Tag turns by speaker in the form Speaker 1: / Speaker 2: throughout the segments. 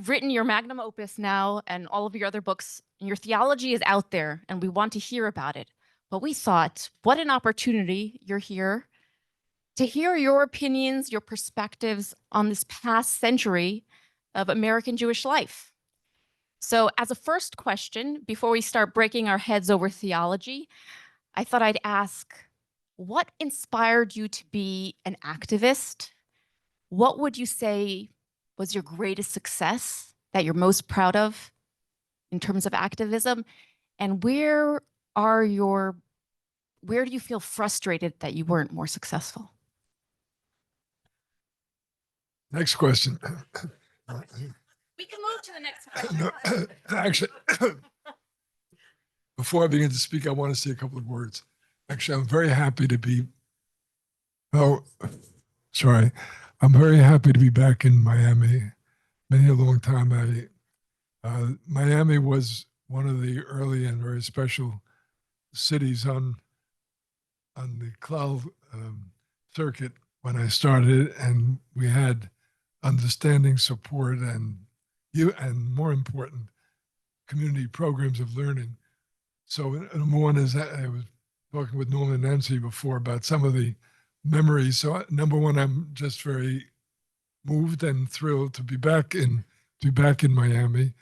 Speaker 1: written your magnum opus now and all of your other books, and your theology is out there, and we want to hear about it. But we thought, what an opportunity, you're here, to hear your opinions, your perspectives on this past century of American Jewish life. So as a first question, before we start breaking our heads over theology, I thought I'd ask, what inspired you to be an activist? What would you say was your greatest success that you're most proud of in terms of activism? And where do you feel frustrated that you weren't more successful?
Speaker 2: Next question.
Speaker 1: We can move to the next question.
Speaker 2: No, actually, before I begin to speak, I want to say a couple of words. Actually, I'm very happy to be, I'm very happy to be back in Miami. Many a long time. Miami was one of the early and very special cities on the CAJE circuit when I started, and we had understanding, support, and more important, community programs of learning. So number one is that I was talking with Norman and Nancy before about some of the memories. So number one, I'm just very moved and thrilled to be back in Miami,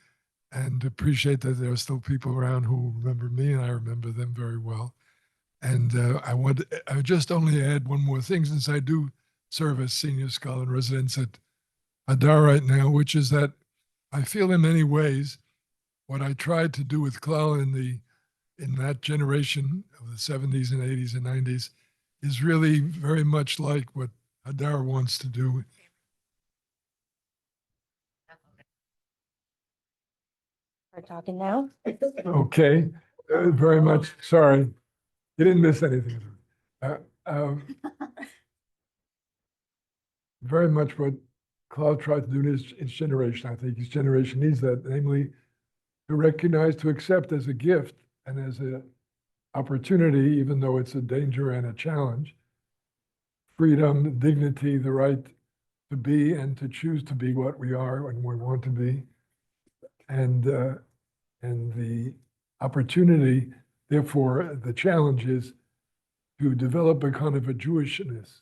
Speaker 2: and appreciate that there are still people around who remember me, and I remember them very well. And I would just only add one more thing, since I do serve as senior scholar in residence at Hadar right now, which is that I feel in many ways what I tried to do with Klal in that generation of the 70s and 80s and 90s is really very much like what Hadar wants to do.
Speaker 3: We're talking now.
Speaker 2: Okay, very much. Sorry, you didn't miss anything. Very much what Claude tried to do in his generation. I think his generation needs that, namely to recognize, to accept as a gift and as an opportunity, even though it's a danger and a challenge, freedom, dignity, the right to be and to choose to be what we are and we want to be, and the opportunity, therefore, the challenge is to develop a kind of a Jewishness,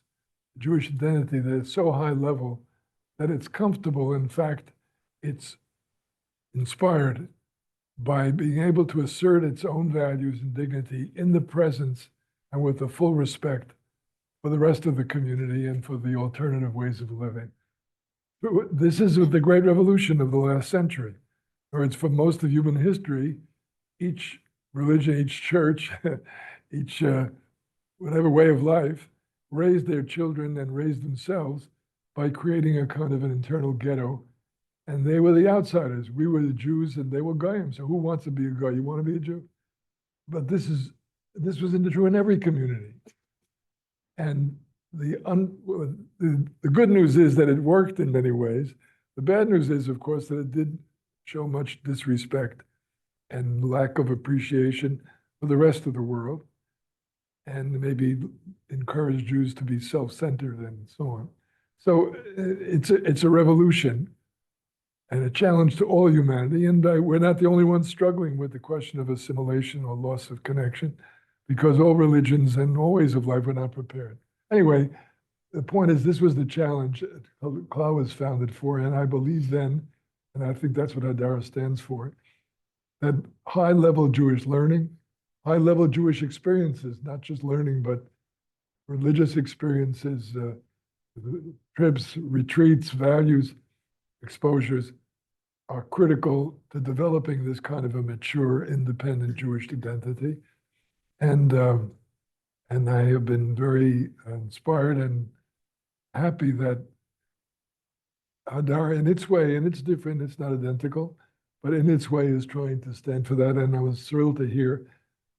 Speaker 2: Jewish identity that is so high level that it's comfortable. In fact, it's inspired by being able to assert its own values and dignity in the presence and with the full respect for the rest of the community and for the alternative ways of living. This is the great revolution of the last century, or it's for most of human history. Each religion, each church, each whatever way of life raised their children and raised themselves by creating a kind of an internal ghetto. And they were the outsiders. We were the Jews and they were Goyim. So who wants to be a Goy? You want to be a Jew? But this was true in every community. And the good news is that it worked in many ways. The bad news is, of course, that it did show much disrespect and lack of appreciation for the rest of the world, and maybe encourage Jews to be self-centered and so on. So it's a revolution and a challenge to all humanity. And we're not the only ones struggling with the question of assimilation or loss of connection, because all religions and all ways of life were not prepared. Anyway, the point is, this was the challenge CAJE was founded for, and I believe then, and I think that's what Hadar stands for, that high-level Jewish learning, high-level Jewish experiences, not just learning, but religious experiences, trips, retreats, values, exposures, are critical to developing this kind of a mature, independent Jewish identity. And I have been very inspired and happy that Hadar, in its way, and it's different, it's not identical, but in its way is trying to stand for that. And I was thrilled to hear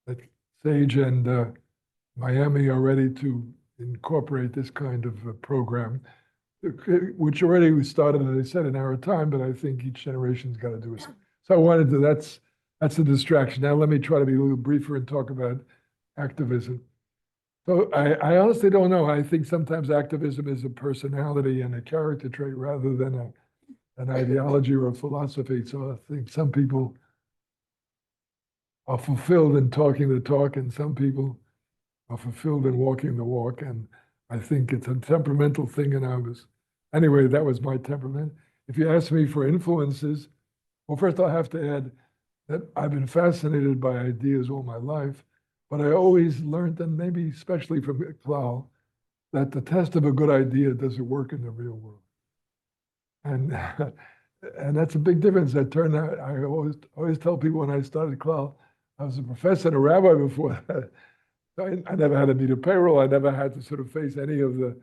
Speaker 2: that CAJE and Miami are ready to incorporate this kind of a program, which already we started, as I said, in our time, but I think each generation's got to do it. So I wanted to, that's a distraction. Now let me try to be a little briefer and talk about activism. So I honestly don't know. I think sometimes activism is a personality and a character trait rather than an ideology or a philosophy. So I think some people are fulfilled in talking the talk, and some people are fulfilled in walking the walk. And I think it's a temperamental thing. And anyway, that was my temperament. If you ask me for influences, well, first I'll have to add that I've been fascinated by ideas all my life, but I always learned, and maybe especially from Klal, that the test of a good idea doesn't work in the real world. And and that's a big difference. That turned out, I always tell people when I started Klal, I was a professor and a rabbi before that. I never had to meet a payroll. I never had to sort of face any of the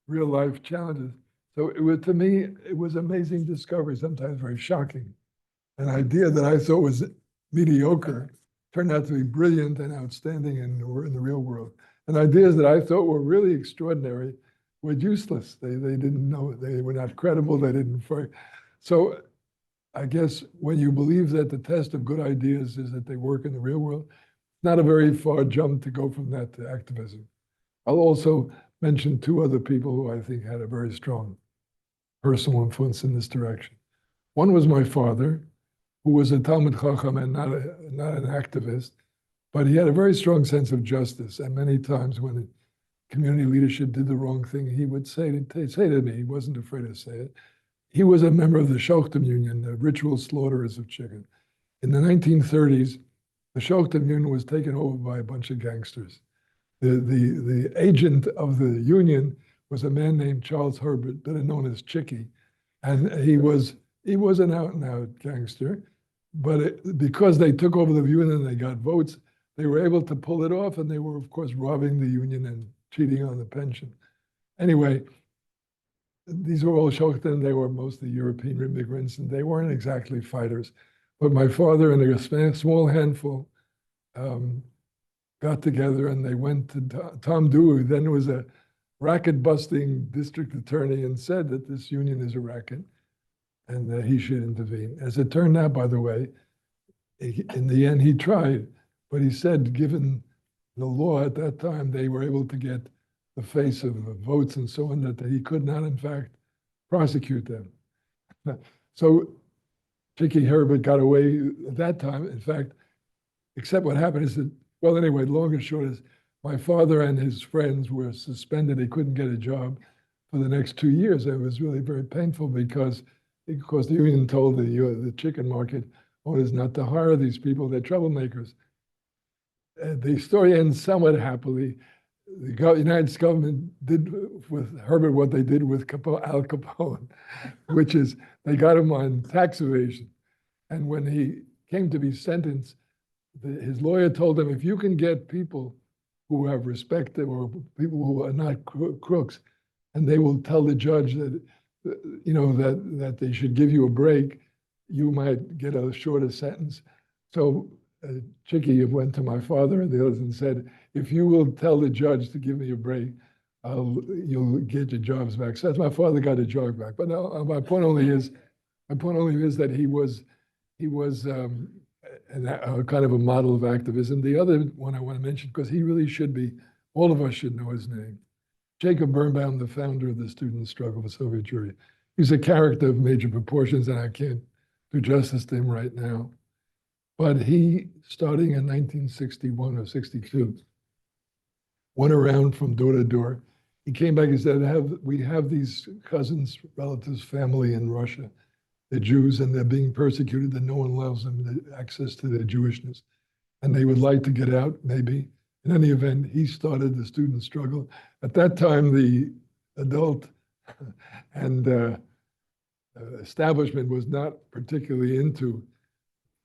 Speaker 2: real life challenges. So it was, to me, it was amazing discovery, sometimes very shocking. An idea that I thought was mediocre turned out to be brilliant and outstanding in the real world. And ideas that I thought were really extraordinary were useless. They didn't know, they were not credible, they didn't. So I guess when you believe that the test of good ideas is that they work in the real world, it's not a very far jump to go from that to activism. I'll also mention two other people who I think had a very strong personal influence in this direction. One was my father, who was a Talmid Chacham and not an activist, but he had a very strong sense of justice. And many times when the community leadership did the wrong thing, he would say to me, he wasn't afraid to say it. He was a member of the Shochtim Union, the ritual slaughterers of chicken. In the 1930s, the Shochtim Union was taken over by a bunch of gangsters. The agent of the union was a man named Charles Herbert, better known as Chicky. And he was an out-and-out gangster. But because they took over the union and they got votes, they were able to pull it off, and they were, of course, robbing the union and cheating on the pension. Anyway, these were all Shochtim. They were mostly European immigrants, and they weren't exactly fighters. But my father and a small handful got together, and they went to Tom Dewey, then was a racket-busting district attorney, and said that this union is a racket and that he should intervene. As it turned out, by the way, in the end, he tried, but he said, given the law at that time, they were able to get the face of the votes and so on, that he could not, in fact, prosecute them. So Chicky Herbert got away at that time. In fact, except what happened is that, well, anyway, long and short is my father and his friends were suspended. They couldn't get a job for the next 2 years. It was really very painful because the union told the chicken market owners not to hire these people. They're troublemakers. The story ends somewhat happily. The United States government did with Herbert what they did with Al Capone, which is they got him on tax evasion. And when he came to be sentenced, his lawyer told him, if you can get people who have respect or people who are not crooks, and they will tell the judge that, that they should give you a break, you might get a shorter sentence. So Chicky went to my father and the others and said, if you will tell the judge to give me a break, you'll get your jobs back. So that's my father got a job back. But now, my point only is that he was kind of a model of activism. The other one I want to mention, because he really should be, all of us should know his name. Jacob Birnbaum, the founder of the Student Struggle for Soviet Jewry. He's a character of major proportions, and I can't do justice to him right now. But he, starting in 1961 or 62, went around from door to door. He came back and said, we have these cousins, relatives, family in Russia. They're Jews, and they're being persecuted, and no one allows them access to their Jewishness. And they would like to get out, maybe. In any event, he started the student struggle. At that time, the adult and establishment was not particularly into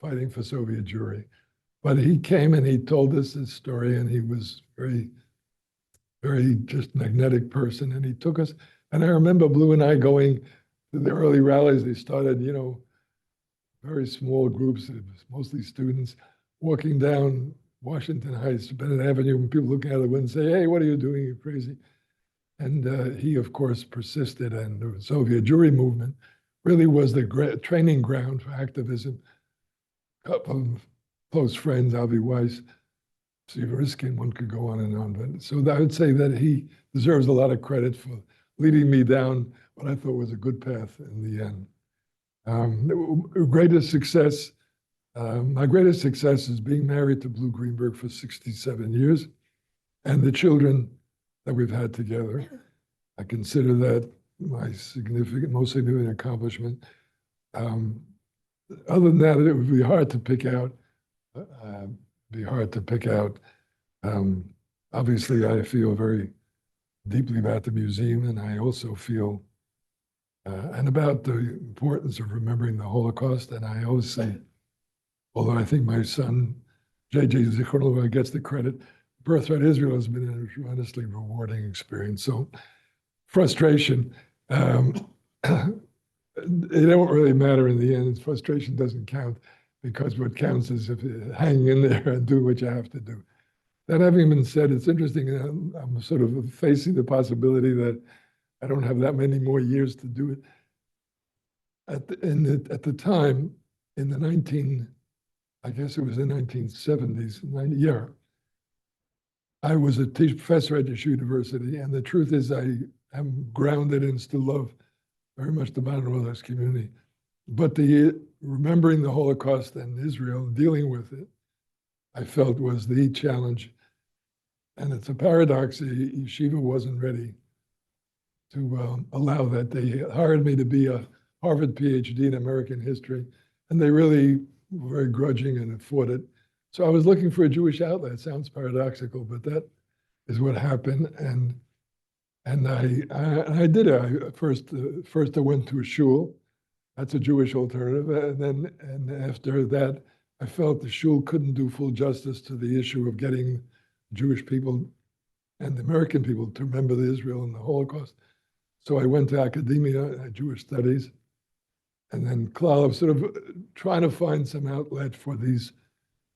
Speaker 2: fighting for Soviet Jewry. But he came and he told us his story, and he was very, very just magnetic person. And he took us, and I remember Blue and I going to the early rallies. They started, very small groups, mostly students, walking down Washington Heights, Bennett Avenue, and people looking out the window and say, hey, what are you doing? You're crazy. And he, of course, persisted, and the Soviet Jewry movement really was the training ground for activism. A couple of close friends, Avi Weiss, Steve Riskin, one could go on and on. But so I would say that he deserves a lot of credit for leading me down what I thought was a good path in the end. Greatest success, my greatest success is being married to Blue Greenberg for 67 years and the children that we've had together. I consider that my most significant accomplishment. Other than that, it would be hard to pick out. Obviously, I feel very deeply about the museum, and I also feel and about the importance of remembering the Holocaust. And I always say, although I think my son, JJ Zichronova, gets the credit, Birthright Israel has been a tremendously rewarding experience. So frustration, it don't really matter in the end. Frustration doesn't count, because what counts is if you hang in there and do what you have to do. That having been said, it's interesting. I'm sort of facing the possibility that I don't have that many more years to do it. At the time, in the I guess it was the 1970s, yeah, I was a professor at Yeshiva University, and the truth is I am grounded and still love very much the modern Orthodox community. But remembering the Holocaust and Israel, dealing with it, I felt was the challenge. And it's a paradox. Yeshiva wasn't ready to allow that. They hired me to be a Harvard PhD in American history, and they really were very grudging and fought it. So I was looking for a Jewish outlet. It sounds paradoxical, but that is what happened. And I did it. First I went to a shul. That's a Jewish alternative. And after that, I felt the shul couldn't do full justice to the issue of getting Jewish people and the American people to remember the Israel and the Holocaust. So I went to academia, Jewish studies, and then Klal of sort of trying to find some outlet for these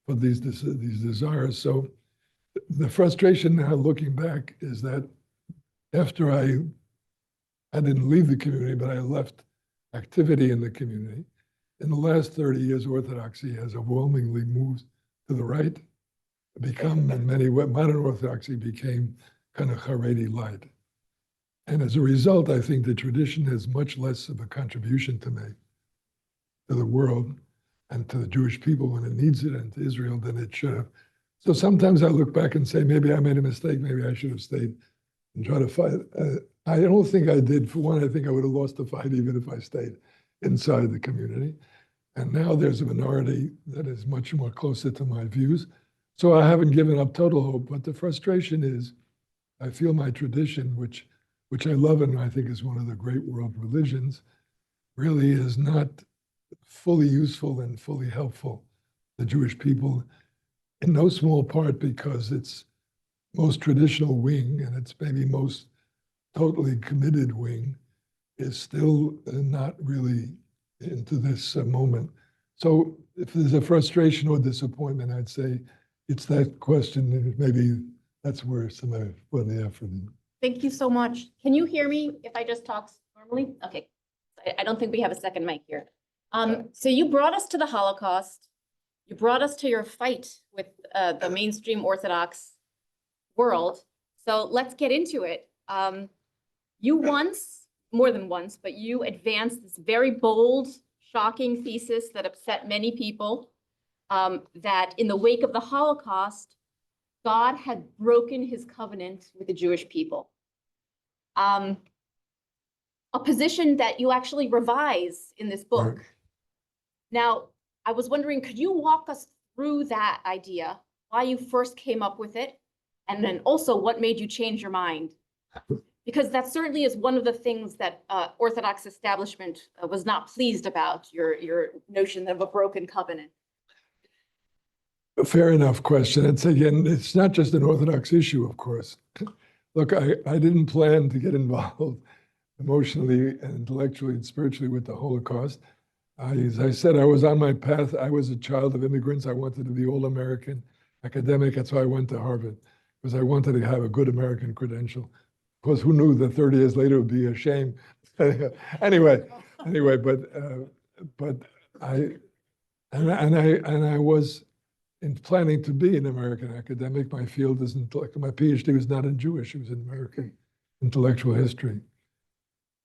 Speaker 2: desires. So the frustration now, looking back, is that after I didn't leave the community, but I left activity in the community. In the last 30 years, Orthodoxy has overwhelmingly moved to the right, become, in many ways, modern Orthodoxy became kind of Haredi light. And as a result, I think the tradition has much less of a contribution to make to the world and to the Jewish people when it needs it, and to Israel than it should have. So sometimes I look back and say, maybe I made a mistake, maybe I should have stayed and try to fight. I don't think I did. For one, I think I would have lost the fight even if I stayed inside the community. And now there's a minority that is much more closer to my views. So I haven't given up total hope, but the frustration is I feel my tradition, which I love and I think is one of the great world religions, really is not fully useful and fully helpful to Jewish people, in no small part because its most traditional wing, and its maybe most totally committed wing, is still not really into this moment. So if there's a frustration or disappointment, I'd say it's that question, and maybe that's where some of the effort is.
Speaker 1: Thank you so much. Can you hear me if I just talk normally? Okay. I don't think we have a second mic here. So you brought us to the Holocaust. You brought us to your fight with the mainstream Orthodox world. So let's get into it. You once, more than once, but you advanced this very bold, shocking thesis that upset many people, that in the wake of the Holocaust, God had broken his covenant with the Jewish people. A position that you actually revise in this book.
Speaker 2: Right.
Speaker 1: Now, I was wondering, could you walk us through that idea, why you first came up with it, and then also what made you change your mind? Because that certainly is one of the things that Orthodox establishment was not pleased about, your notion of a broken covenant.
Speaker 2: Fair enough question. And again, it's not just an Orthodox issue, of course. Look, I didn't plan to get involved emotionally and intellectually and spiritually with the Holocaust. As I said, I was on my path. I was a child of immigrants. I wanted to be all-American academic. That's why I went to Harvard, because I wanted to have a good American credential. Of course, who knew that 30 years later it would be a shame. anyway, but I was in planning to be an American academic. My field is intellectual. My PhD was not in Jewish, it was in American intellectual history.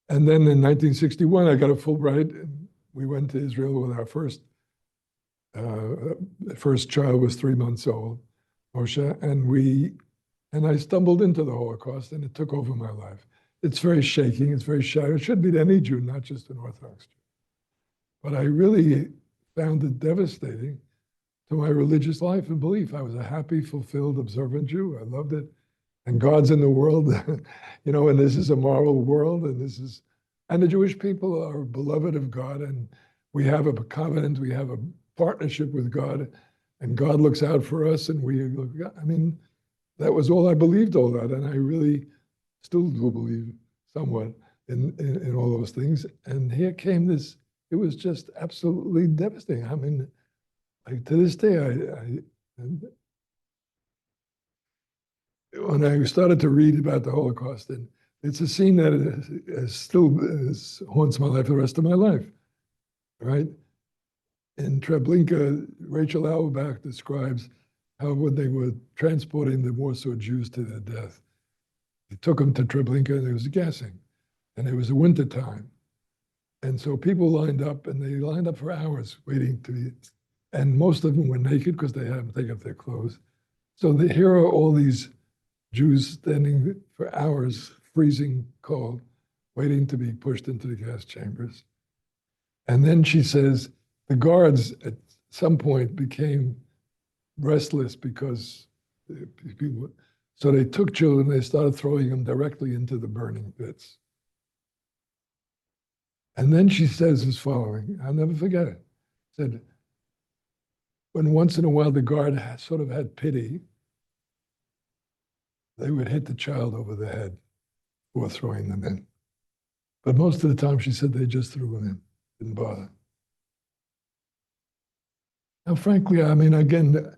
Speaker 2: And then in 1961, I got a Fulbright we went to Israel with our first child was 3 months old, Moshe, and I stumbled into the Holocaust, and it took over my life. It's very shaking, it's very shattered. It should be to any Jew, not just an Orthodox Jew. But I really found it devastating to my religious life and belief. I was a happy, fulfilled, observant Jew. I loved it. And God's in the world, you know, and this is a moral world, and the Jewish people are beloved of God, and we have a covenant, we have a partnership with God, and God looks out for us, and that was all I believed, all that, and I really still do believe somewhat in all those things. And here came this, it was just absolutely devastating. I mean, like to this day, when I started to read about the Holocaust, and it's a scene that still haunts my life the rest of my life, right? In Treblinka, Rachel Auerbach describes how when they were transporting the Warsaw Jews to their death, they took them to Treblinka and there was gassing, and it was the winter time. And so people lined up, and they lined up for hours waiting to be, and most of them were naked because they hadn't taken off their clothes. So here are all these Jews standing for hours, freezing cold, waiting to be pushed into the gas chambers. And then she says, the guards at some point became restless because people, so they took children, they started throwing them directly into the burning pits. And then she says this following, I'll never forget it. Said, when once in a while the guard sort of had pity, they would hit the child over the head before throwing them in. But most of the time, she said they just threw them in, didn't bother. Now, frankly, I mean, again,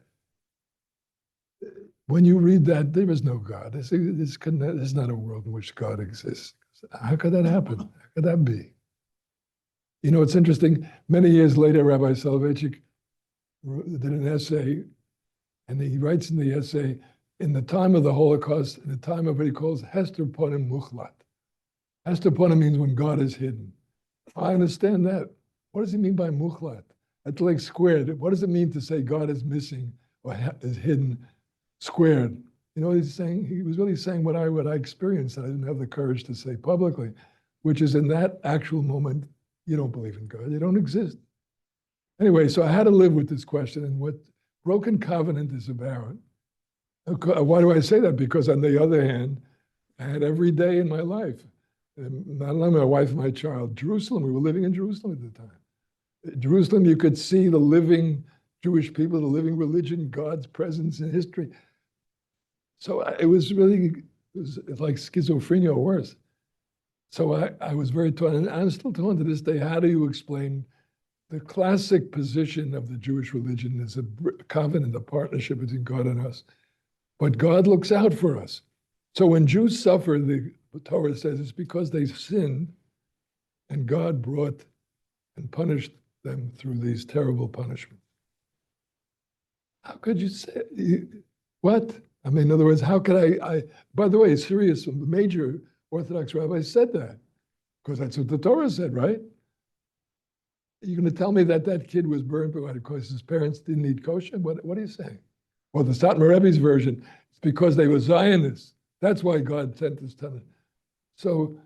Speaker 2: when you read that, there is no God. This is not a world in which God exists. How could that happen? How could that be? You know, it's interesting. Many years later, Rabbi Soloveitchik did an essay, and he writes in the essay, in the time of the Holocaust, in the time of what he calls Hester Ponim Muchlat. Hester Ponim means when God is hidden. I understand that. What does he mean by Muchlat? That's like squared. What does it mean to say God is missing or is hidden squared? You know what he's saying? He was really saying what I experienced, and I didn't have the courage to say publicly, which is in that actual moment, you don't believe in God. You don't exist. Anyway, so I had to live with this question and what broken covenant is about. Why do I say that? Because on the other hand, I had every day in my life, not only my wife and my child, Jerusalem, we were living in Jerusalem at the time. Jerusalem, you could see the living Jewish people, the living religion, God's presence in history. So it was like schizophrenia or worse. So I was very torn, and I'm still torn to this day. How do you explain the classic position of the Jewish religion is a covenant, a partnership between God and us? But God looks out for us. So when Jews suffer, the Torah says it's because they sinned, and God brought and punished them through these terrible punishments. How could you say, what? I mean, in other words, how could I by the way, serious, the major Orthodox rabbis said that, because that's what the Torah said, right? You're going to tell me that that kid was burned because his parents didn't eat kosher? What are you saying? Well, the Satmar Rebbe's version, it's because they were Zionists. That's why God sent this ton. So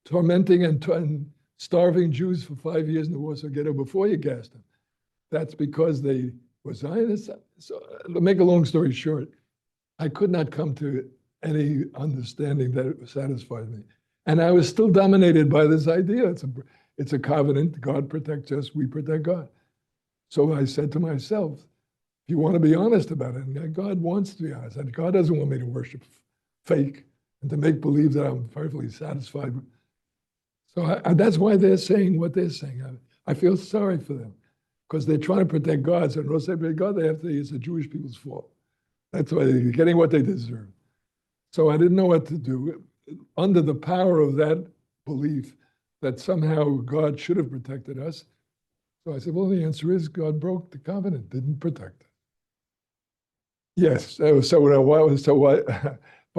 Speaker 2: tormenting and starving Jews for 5 years in the Warsaw Ghetto before you gassed them, that's because they were Zionists. So to make a long story short, I could not come to any understanding that it satisfied me. And I was still dominated by this idea. It's a covenant. God protects us, we protect God. So I said to myself, if you want to be honest about it, and God wants to be honest, and God doesn't want me to worship fake and to make believe that I'm perfectly satisfied. So that's why they're saying what they're saying. I feel sorry for them because they're trying to protect God. So once they protect God, they have to, it's the Jewish people's fault. That's why they're getting what they deserve. So I didn't know what to do. Under the power of that belief that somehow God should have protected us. So I said, well, the answer is God broke the covenant, didn't protect us. Yes, by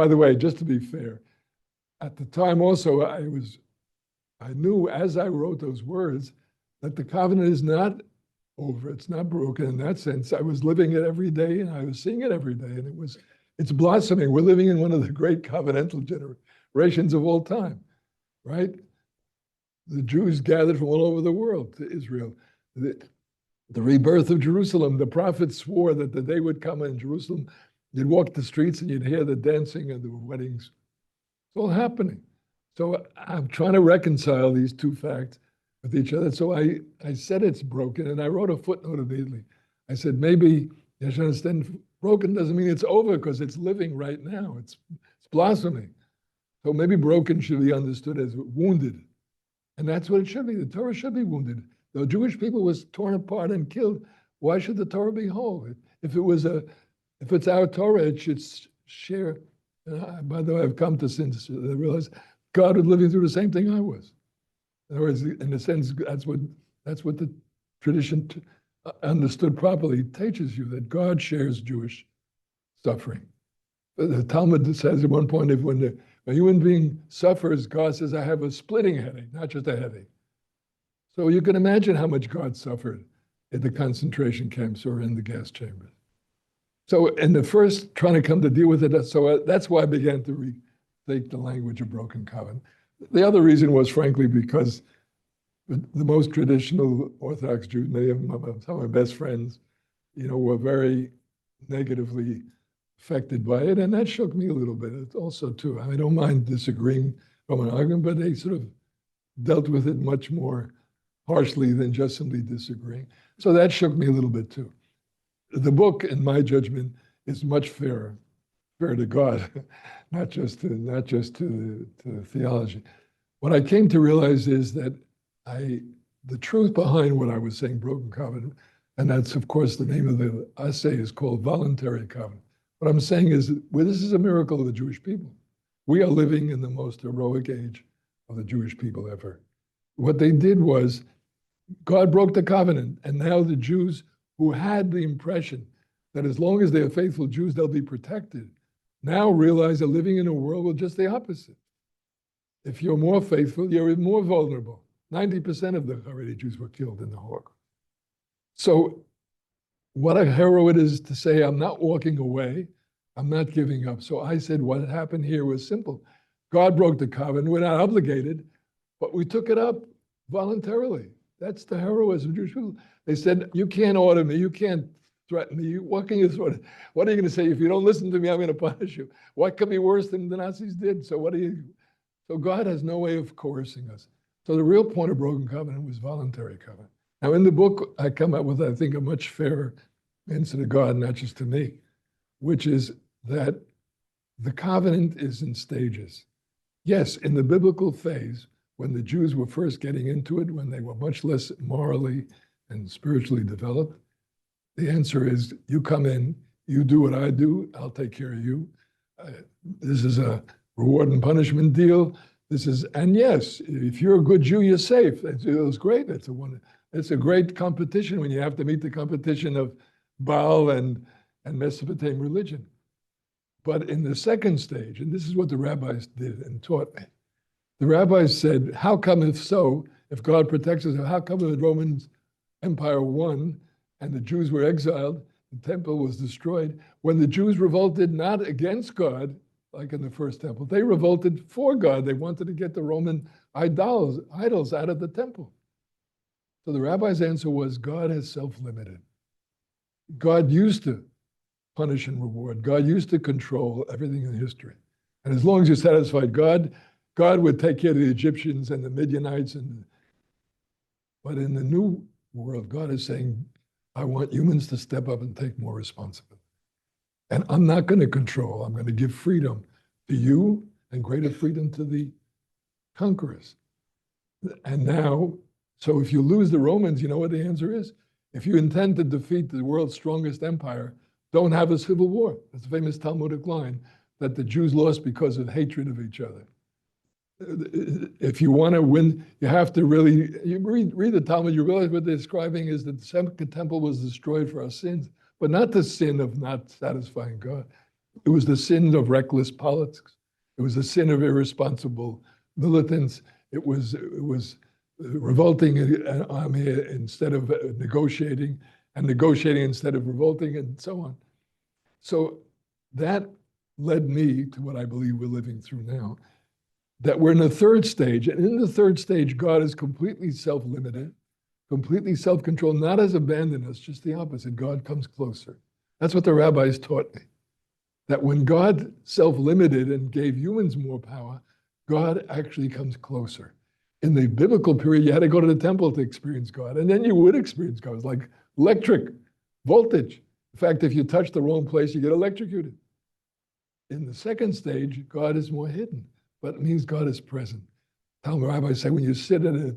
Speaker 2: the way, just to be fair, at the time also I knew as I wrote those words that the covenant is not over. It's not broken in that sense. I was living it every day and I was seeing it every day, and it's blossoming. We're living in one of the great covenantal generations of all time, right? The Jews gathered from all over the world to Israel. The rebirth of Jerusalem, the prophets swore that the day would come in Jerusalem, you'd walk the streets and you'd hear the dancing and the weddings. It's all happening. So I'm trying to reconcile these two facts with each other. So I said it's broken, and I wrote a footnote immediately. I said, maybe you should understand, broken doesn't mean it's over, because it's living right now. It's blossoming. So maybe broken should be understood as wounded. And that's what it should be. The Torah should be wounded. The Jewish people was torn apart and killed. Why should the Torah be whole? If it's our Torah, it should share. By the way, I've come to realize God was living through the same thing I was. In other words, in a sense, that's what the tradition understood properly teaches you, that God shares Jewish suffering. The Talmud says at one point, if when a human being suffers, God says, I have a splitting headache, not just a headache. So you can imagine how much God suffered in the concentration camps or in the gas chambers. So in the first trying to come to deal with it, so that's why I began to rethink the language of broken covenant. The other reason was, frankly, because the most traditional Orthodox Jews, many of them, some of my best friends, were very negatively affected by it, and that shook me a little bit. It's also, too, I don't mind disagreeing from an argument, but they sort of dealt with it much more harshly than just simply disagreeing. So that shook me a little bit, too. The book, in my judgment, is much fairer to God, not just to theology. What I came to realize is that the truth behind what I was saying, broken covenant, and that's, of course, the name of the essay is called Voluntary Covenant. What I'm saying is, this is a miracle of the Jewish people. We are living in the most heroic age of the Jewish people ever. What they did was, God broke the covenant, and now the Jews who had the impression that as long as they're faithful Jews, they'll be protected, now realize they're living in a world with just the opposite. If you're more faithful, you're more vulnerable. 90% of the Haredi Jews were killed in the Holocaust. So what a hero it is to say, I'm not walking away, I'm not giving up. So I said, what happened here was simple. God broke the covenant, we're not obligated, but we took it up voluntarily. That's the heroism of Jewish people. They said, you can't order me, you can't threaten me. What are you going to say? If you don't listen to me, I'm going to punish you. What could be worse than the Nazis did? So God has no way of coercing us. So the real point of broken covenant was voluntary covenant. Now in the book, I come up with, I think, a much fairer answer to God, not just to me, which is that the covenant is in stages. Yes, in the biblical phase, when the Jews were first getting into it, when they were much less morally and spiritually developed, the answer is, you come in, you do what I do, I'll take care of you. This is a reward and punishment deal. And yes, if you're a good Jew, you're safe. It was great. It's a great competition when you have to meet the competition of Baal and Mesopotamian religion. But in the second stage, and this is what the rabbis did and taught me, the rabbis said, how come if God protects us, how come the Roman Empire won and the Jews were exiled, the temple was destroyed, when the Jews revolted not against God, like in the first temple, they revolted for God. They wanted to get the Roman idols out of the temple. So the rabbi's answer was, God is self-limited. God used to punish and reward. God used to control everything in history. And as long as you satisfied God, God would take care of the Egyptians and the Midianites. But in the new world, God is saying, I want humans to step up and take more responsibility. And I'm not going to control. I'm going to give freedom to you and greater freedom to the conquerors. And now, so if you lose the Romans, you know what the answer is? If you intend to defeat the world's strongest empire, don't have a civil war. It's a famous Talmudic line that the Jews lost because of hatred of each other. If you want to win, you have to really, you read the Talmud, you realize what they're describing is that the second temple was destroyed for our sins, but not the sin of not satisfying God. It was the sin of reckless politics. It was the sin of irresponsible militants. It was revolting army instead of negotiating, and negotiating instead of revolting, and so on. So that led me to what I believe we're living through now, that we're in the third stage. And in the third stage, God is completely self-limited, completely self-controlled, not has abandoned us, just the opposite. God comes closer. That's what the rabbis taught me, that when God self-limited and gave humans more power, God actually comes closer. In the biblical period, you had to go to the temple to experience God, and then you would experience God. It's like electric voltage. In fact, if you touch the wrong place, you get electrocuted. In the second stage, God is more hidden, but it means God is present. Talmud rabbis say when you sit at a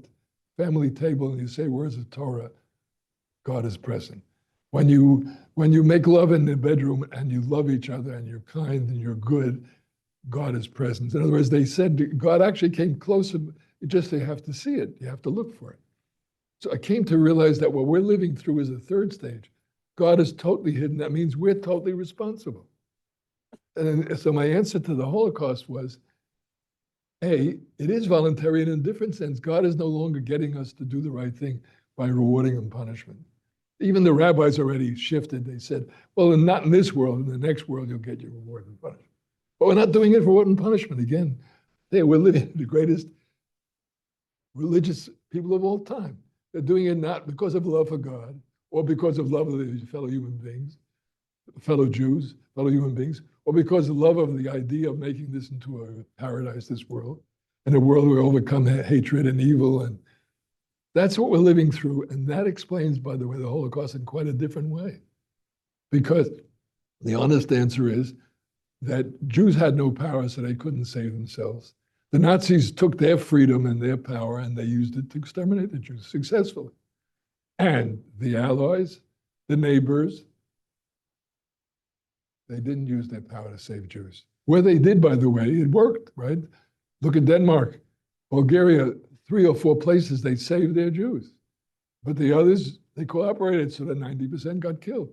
Speaker 2: family table and you say words of Torah, God is present. When you make love in the bedroom and you love each other and you're kind and you're good, God is present. In other words, they said God actually came closer. You have to see it. You have to look for it. So I came to realize that what we're living through is the third stage. God is totally hidden. That means we're totally responsible. And so my answer to the Holocaust was, A, it is voluntary, and in a different sense, God is no longer getting us to do the right thing by rewarding and punishment. Even the rabbis already shifted. They said, well, not in this world. In the next world, you'll get your reward and punishment. But we're not doing it for reward and punishment. Again, we're living the greatest religious people of all time. They're doing it not because of love for God or because of love of the fellow human beings, fellow Jews, fellow human beings, or because of love of the idea of making this into a paradise, this world, and a world where we overcome hatred and evil. And that's what we're living through. And that explains, by the way, the Holocaust in quite a different way. Because the honest answer is that Jews had no power, so they couldn't save themselves. The Nazis took their freedom and their power and they used it to exterminate the Jews successfully. And the Allies, the neighbors, they didn't use their power to save Jews. Where they did, by the way, it worked, right? Look at Denmark, Bulgaria, 3 or 4 places they saved their Jews. But the others, they cooperated, so that 90% got killed.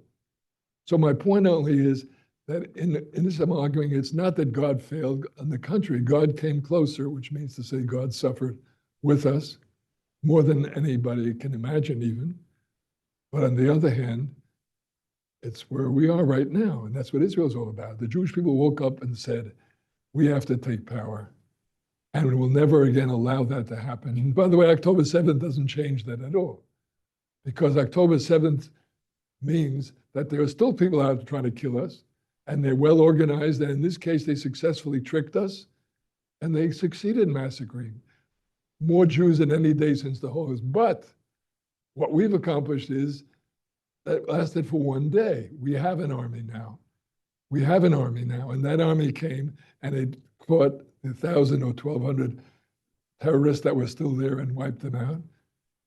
Speaker 2: So my point only is that in this I'm arguing, it's not that God failed. On the contrary, God came closer, which means to say God suffered with us more than anybody can imagine even. But on the other hand, it's where we are right now, and that's what Israel's all about. The Jewish people woke up and said, we have to take power, and we will never again allow that to happen. And by the way, October 7th doesn't change that at all, because October 7th means that there are still people out trying to kill us, and they're well organized, and in this case, they successfully tricked us, and they succeeded in massacring more Jews than any day since the Holocaust. But what we've accomplished is that lasted for one day. We have an army now. We have an army now, and that army came and it caught 1,000 or 1,200 terrorists that were still there and wiped them out.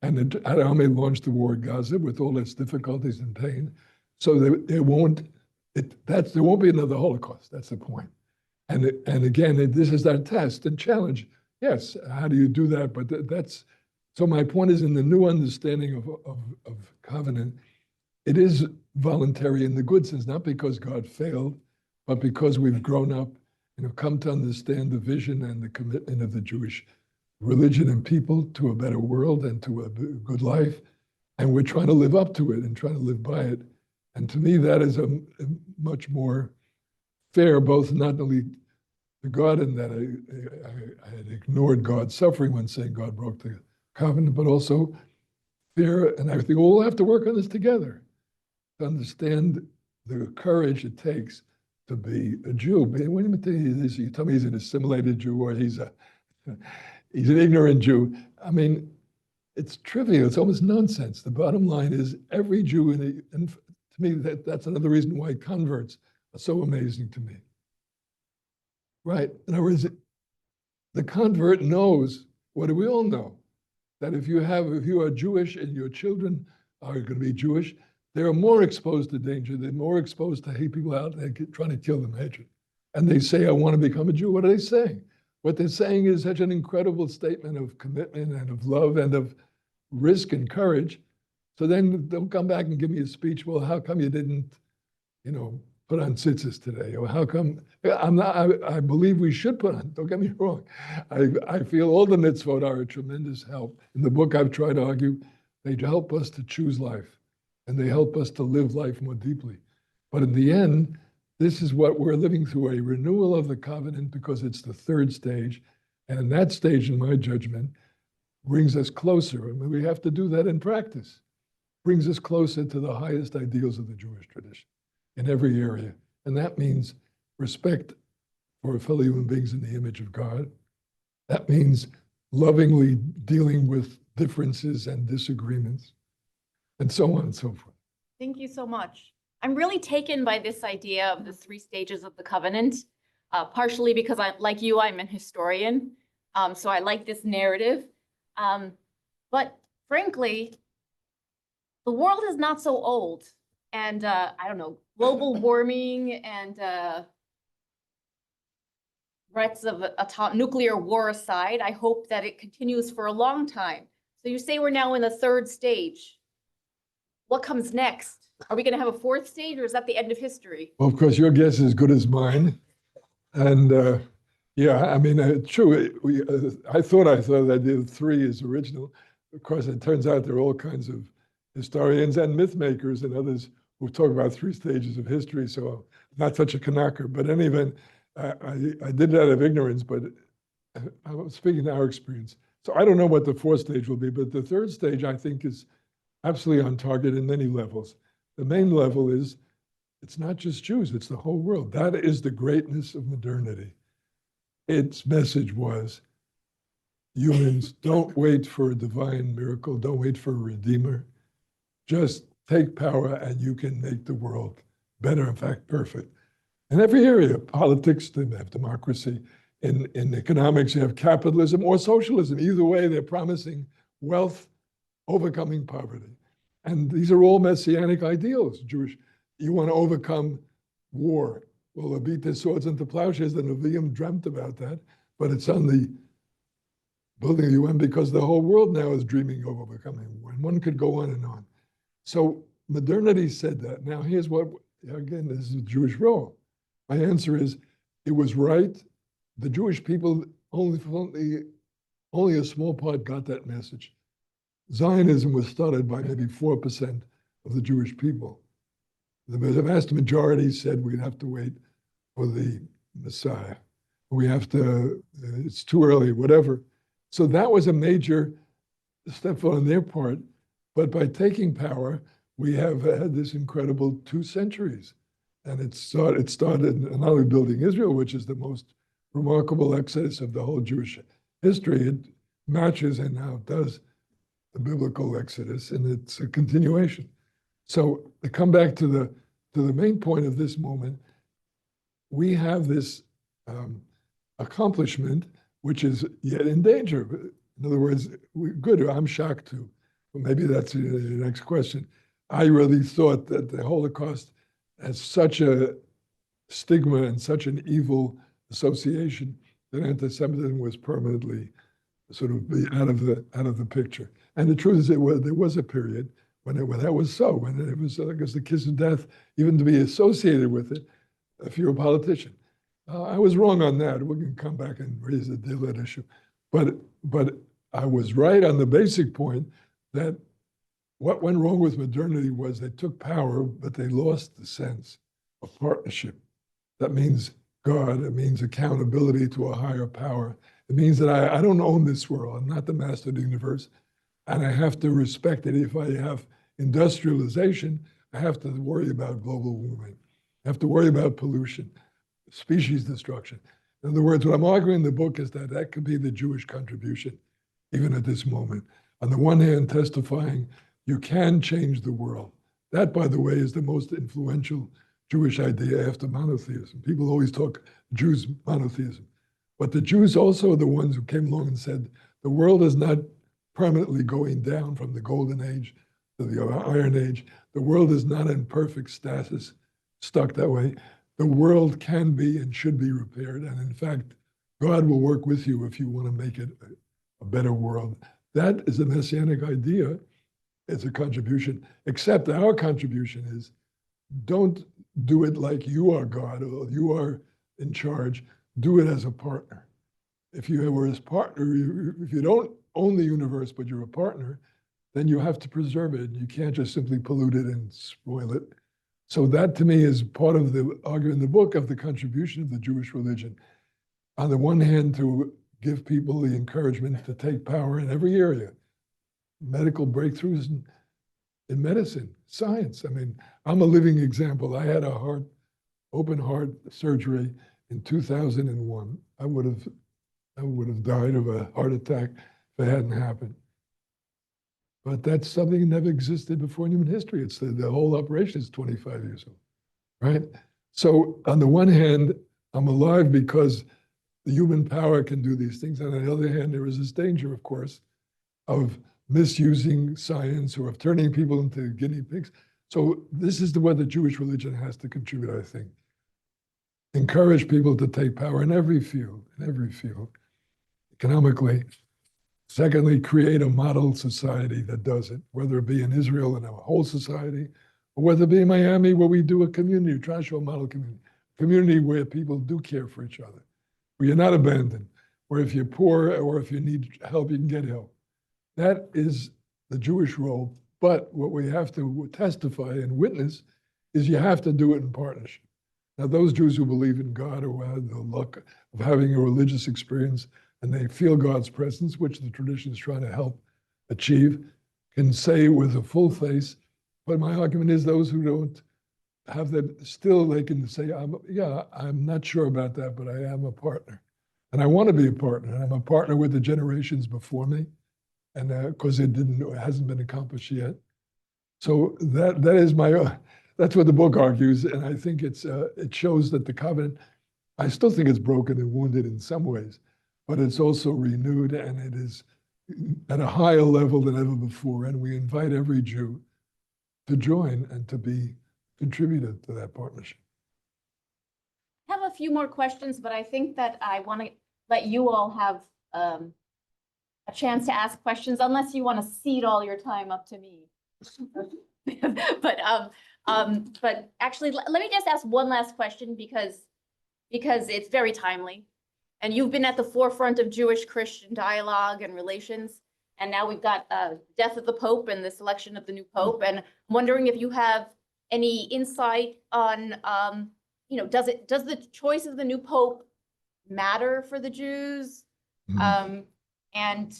Speaker 2: And that army launched the war in Gaza with all its difficulties and pain. So there won't be another Holocaust. That's the point. And again, this is our test and challenge. Yes, how do you do that? But that's, so my point is in the new understanding of covenant, it is voluntary in the good sense, not because God failed, but because we've grown up and have come to understand the vision and the commitment of the Jewish religion and people to a better world and to a good life. And we're trying to live up to it and trying to live by it. And to me, that is a much more fair, both not only to God in that I had ignored God's suffering when saying God broke the covenant, but also fair. And I think we'll have to work on this together to understand the courage it takes to be a Jew. But when you tell me he's an assimilated Jew or he's an ignorant Jew, I mean, it's trivial. It's almost nonsense. The bottom line is every Jew, and to me, that's another reason why converts are so amazing to me. Right? In other words, the convert knows, what do we all know? That if you are Jewish and your children are going to be Jewish, they are more exposed to danger. They're more exposed to hate people out there trying to kill them, hatred. And they say, I want to become a Jew. What are they saying? What they're saying is such an incredible statement of commitment and of love and of risk and courage. So then they'll come back and give me a speech. Well, how come you didn't, put on tzitzis today? Or how come, I believe we should put on, don't get me wrong. I feel all the mitzvot are a tremendous help. In the book, I've tried to argue, they help us to choose life, and they help us to live life more deeply. But in the end, this is what we're living through, a renewal of the covenant, because it's the third stage. And in that stage, in my judgment, brings us closer. I mean, we have to do that in practice. Brings us closer to the highest ideals of the Jewish tradition in every area. And that means respect for fellow human beings in the image of God. That means lovingly dealing with differences and disagreements, and so on and so forth.
Speaker 1: Thank you so much. I'm really taken by this idea of the 3 stages of the covenant, partially because like you, I'm an historian. So I like this narrative. But frankly, the world is not so old. And I don't know, global warming and threats of nuclear war aside, I hope that it continues for a long time. So you say we're now in the 3rd stage. What comes next? Are we going to have a 4th stage, or is that the end of history?
Speaker 2: Well, of course, your guess is as good as mine. And yeah, I mean, true. I thought that the 3 is original. Of course, it turns out there are all kinds of historians and myth makers and others who talk about 3 stages of history. So I'm not such a Kanaka. But in any event, I did it out of ignorance, but I'm speaking to our experience. So I don't know what the 4th stage will be, but the 3rd stage, I think, is absolutely on target in many levels. The main level is, it's not just Jews, it's the whole world. That is the greatness of modernity. Its message was, humans, don't wait for a divine miracle, don't wait for a redeemer. Just take power and you can make the world better, in fact, perfect. In every area, politics, they have democracy. In economics, you have capitalism or socialism. Either way, they're promising wealth, overcoming poverty. And these are all messianic ideals, Jewish. You want to overcome war. Well, they'll beat their swords into plowshares. The Nevi'im dreamt about that, but it's on the building of the UN because the whole world now is dreaming of overcoming war. And one could go on and on. So modernity said that. Now, here's what, again, this is a Jewish role. My answer is, it was right. The Jewish people, only a small part got that message. Zionism was started by maybe 4% of the Jewish people. The vast majority said we'd have to wait for the Messiah. We have to, it's too early, whatever. So that was a major step on their part. But by taking power, we have had this incredible 2 centuries. And it started not only building Israel, which is the most remarkable exodus of the whole Jewish history. It matches and now does the biblical exodus, and it's a continuation. So to come back to the main point of this moment, we have this accomplishment, which is yet in danger. In other words, good, I'm shocked too. Well, maybe that's the next question. I really thought that the Holocaust has such a stigma and such an evil association that anti-Semitism was permanently sort of out of the picture. And the truth is, there was a period when that was so, when it was, I guess, the kiss of death, even to be associated with it, if you're a politician. I was wrong on that. We can come back and raise the Daylight issue. But I was right on the basic point that what went wrong with modernity was they took power, but they lost the sense of partnership. That means God, it means accountability to a higher power. It means that I don't own this world. I'm not the master of the universe. And I have to respect it. If I have industrialization, I have to worry about global warming. I have to worry about pollution, species destruction. In other words, what I'm arguing in the book is that that could be the Jewish contribution, even at this moment. On the one hand, testifying you can change the world. That, by the way, is the most influential Jewish idea after monotheism. People always talk Jews monotheism. But the Jews also are the ones who came along and said, the world is not permanently going down from the golden age to the iron age. The world is not in perfect stasis, stuck that way. The world can be and should be repaired. And in fact, God will work with you if you want to make it a better world. That is a messianic idea. It's a contribution, except our contribution is don't do it like you are God or you are in charge. Do it as a partner. If you were his partner, if you don't own the universe, but you're a partner, then you have to preserve it. You can't just simply pollute it and spoil it. So that to me is part of the argument in the book of the contribution of the Jewish religion. On the one hand, to give people the encouragement to take power in every area, medical breakthroughs in medicine, science. I mean, I'm a living example. I had a open heart surgery in 2001. I would have died of a heart attack if it hadn't happened. But that's something that never existed before in human history. It's the whole operation is 25 years old, right? So on the one hand, I'm alive because the human power can do these things. And on the other hand, there is this danger, of course, of misusing science or of turning people into guinea pigs. So this is what the Jewish religion has to contribute, I think. Encourage people to take power in every field, economically. Secondly, create a model society that does it, whether it be in Israel and a whole society, or whether it be in Miami where we do a community, try to show a model community where people do care for each other, where you're not abandoned, where if you're poor or if you need help, you can get help. That is the Jewish role. But what we have to testify and witness is you have to do it in partnership. Now, those Jews who believe in God or who have the luck of having a religious experience and they feel God's presence, which the tradition is trying to help achieve, can say with a full face. But my argument is those who don't have that, still they can say, I'm not sure about that, but I am a partner. And I want to be a partner. And I'm a partner with the generations before me. And because it hasn't been accomplished yet. So that is that's what the book argues. And I think it shows that the covenant, I still think it's broken and wounded in some ways, but it's also renewed and it is at a higher level than ever before. And we invite every Jew to join and to be contributed to that partnership.
Speaker 1: I have a few more questions, but I think that I want to let you all have a chance to ask questions, unless you want to cede all your time up to me. But actually, let me just ask one last question because it's very timely. And you've been at the forefront of Jewish-Christian dialogue and relations. And now we've got death of the Pope and the selection of the new Pope. And I'm wondering if you have any insight on, does the choice of the new Pope matter for the Jews? And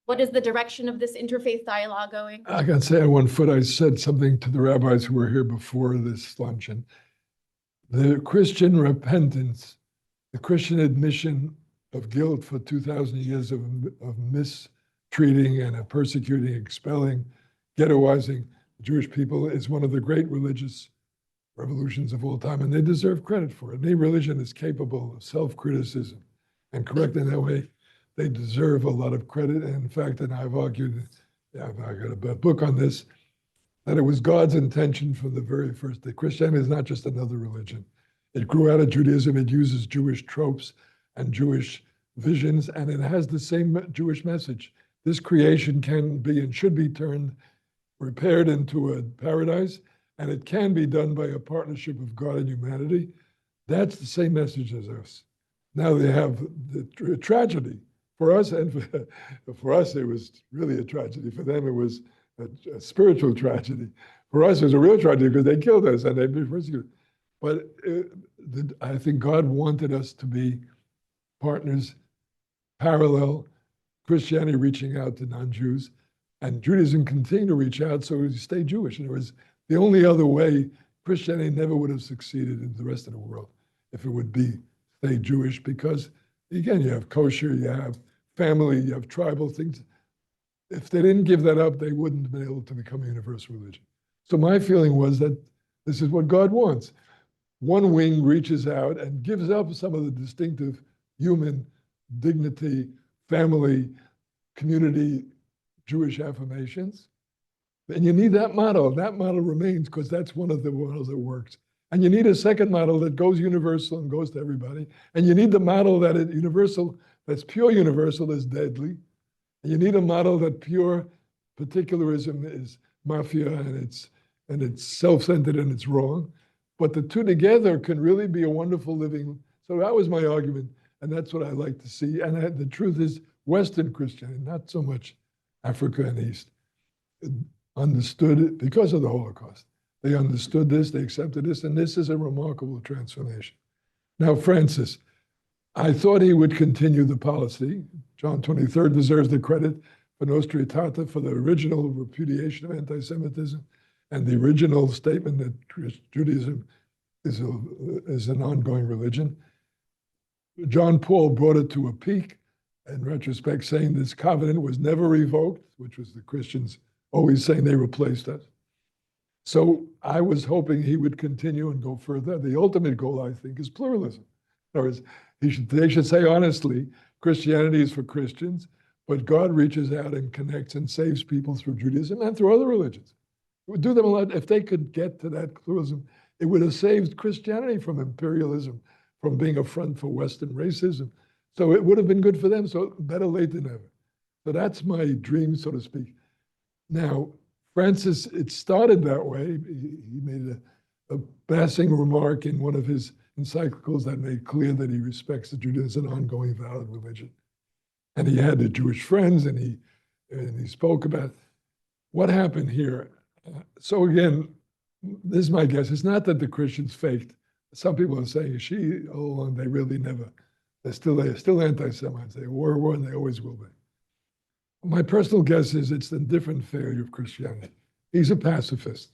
Speaker 1: what is the direction of this interfaith dialogue going?
Speaker 2: I can say on one foot, I said something to the rabbis who were here before this luncheon. The Christian repentance, the Christian admission of guilt for 2,000 years of mistreating and persecuting, expelling, ghettoizing the Jewish people is one of the great religious revolutions of all time, and they deserve credit for it. Any religion is capable of self-criticism and correcting that way. They deserve a lot of credit. And in fact, and I've argued, I got a book on this, that it was God's intention from the very first day. Christianity is not just another religion. It grew out of Judaism. It uses Jewish tropes and Jewish visions, and it has the same Jewish message. This creation can be and should be repaired into a paradise, and it can be done by a partnership of God and humanity. That's the same message as us. Now they have the tragedy. For us, and for us, it was really a tragedy. For them, it was a spiritual tragedy. For us, it was a real tragedy because they killed us and they've been persecuted. But I think God wanted us to be partners, parallel, Christianity reaching out to non-Jews, and Judaism continued to reach out, so we stay Jewish. And it was the only other way. Christianity never would have succeeded in the rest of the world if it would stay Jewish, because again, you have kosher, you have family, you have tribal things. If they didn't give that up, they wouldn't have been able to become a universal religion. So my feeling was that this is what God wants. One wing reaches out and gives up some of the distinctive human dignity, family, community, Jewish affirmations. And you need that model. That model remains because that's one of the models that works. And you need a second model that goes universal and goes to everybody. And you need the model that is universal, that's pure universal, is deadly. And you need a model that pure particularism is mafia and it's self-centered and it's wrong. but the two together can really be a wonderful living. So that was my argument, and that's what I like to see. And the truth is, Western Christianity, not so much Africa and East, understood it because of the Holocaust. They understood this, they accepted this, and this is a remarkable transformation. Now, Francis, I thought he would continue the policy. John 23rd deserves the credit for Nostra Aetate, for the original repudiation of anti-Semitism and the original statement that Judaism is an ongoing religion. John Paul brought it to a peak, in retrospect, saying this covenant was never revoked, which was the Christians always saying they replaced us. So I was hoping he would continue and go further. The ultimate goal, I think, is pluralism. In other words, they should say honestly, Christianity is for Christians, but God reaches out and connects and saves people through Judaism and through other religions. It would do them a lot. If they could get to that pluralism, it would have saved Christianity from imperialism, from being a front for Western racism. So it would have been good for them. So better late than never. So that's my dream, so to speak. Now, Francis, it started that way. He made a passing remark in one of his encyclicals that made clear that he respects the Judaism as an ongoing valid religion. And he had the Jewish friends, and he spoke about what happened here. So again, this is my guess. It's not that the Christians faked. Some people are saying, all along, they really never. They're still anti-Semites. They were, and they always will be. My personal guess is it's the different failure of Christianity. He's a pacifist,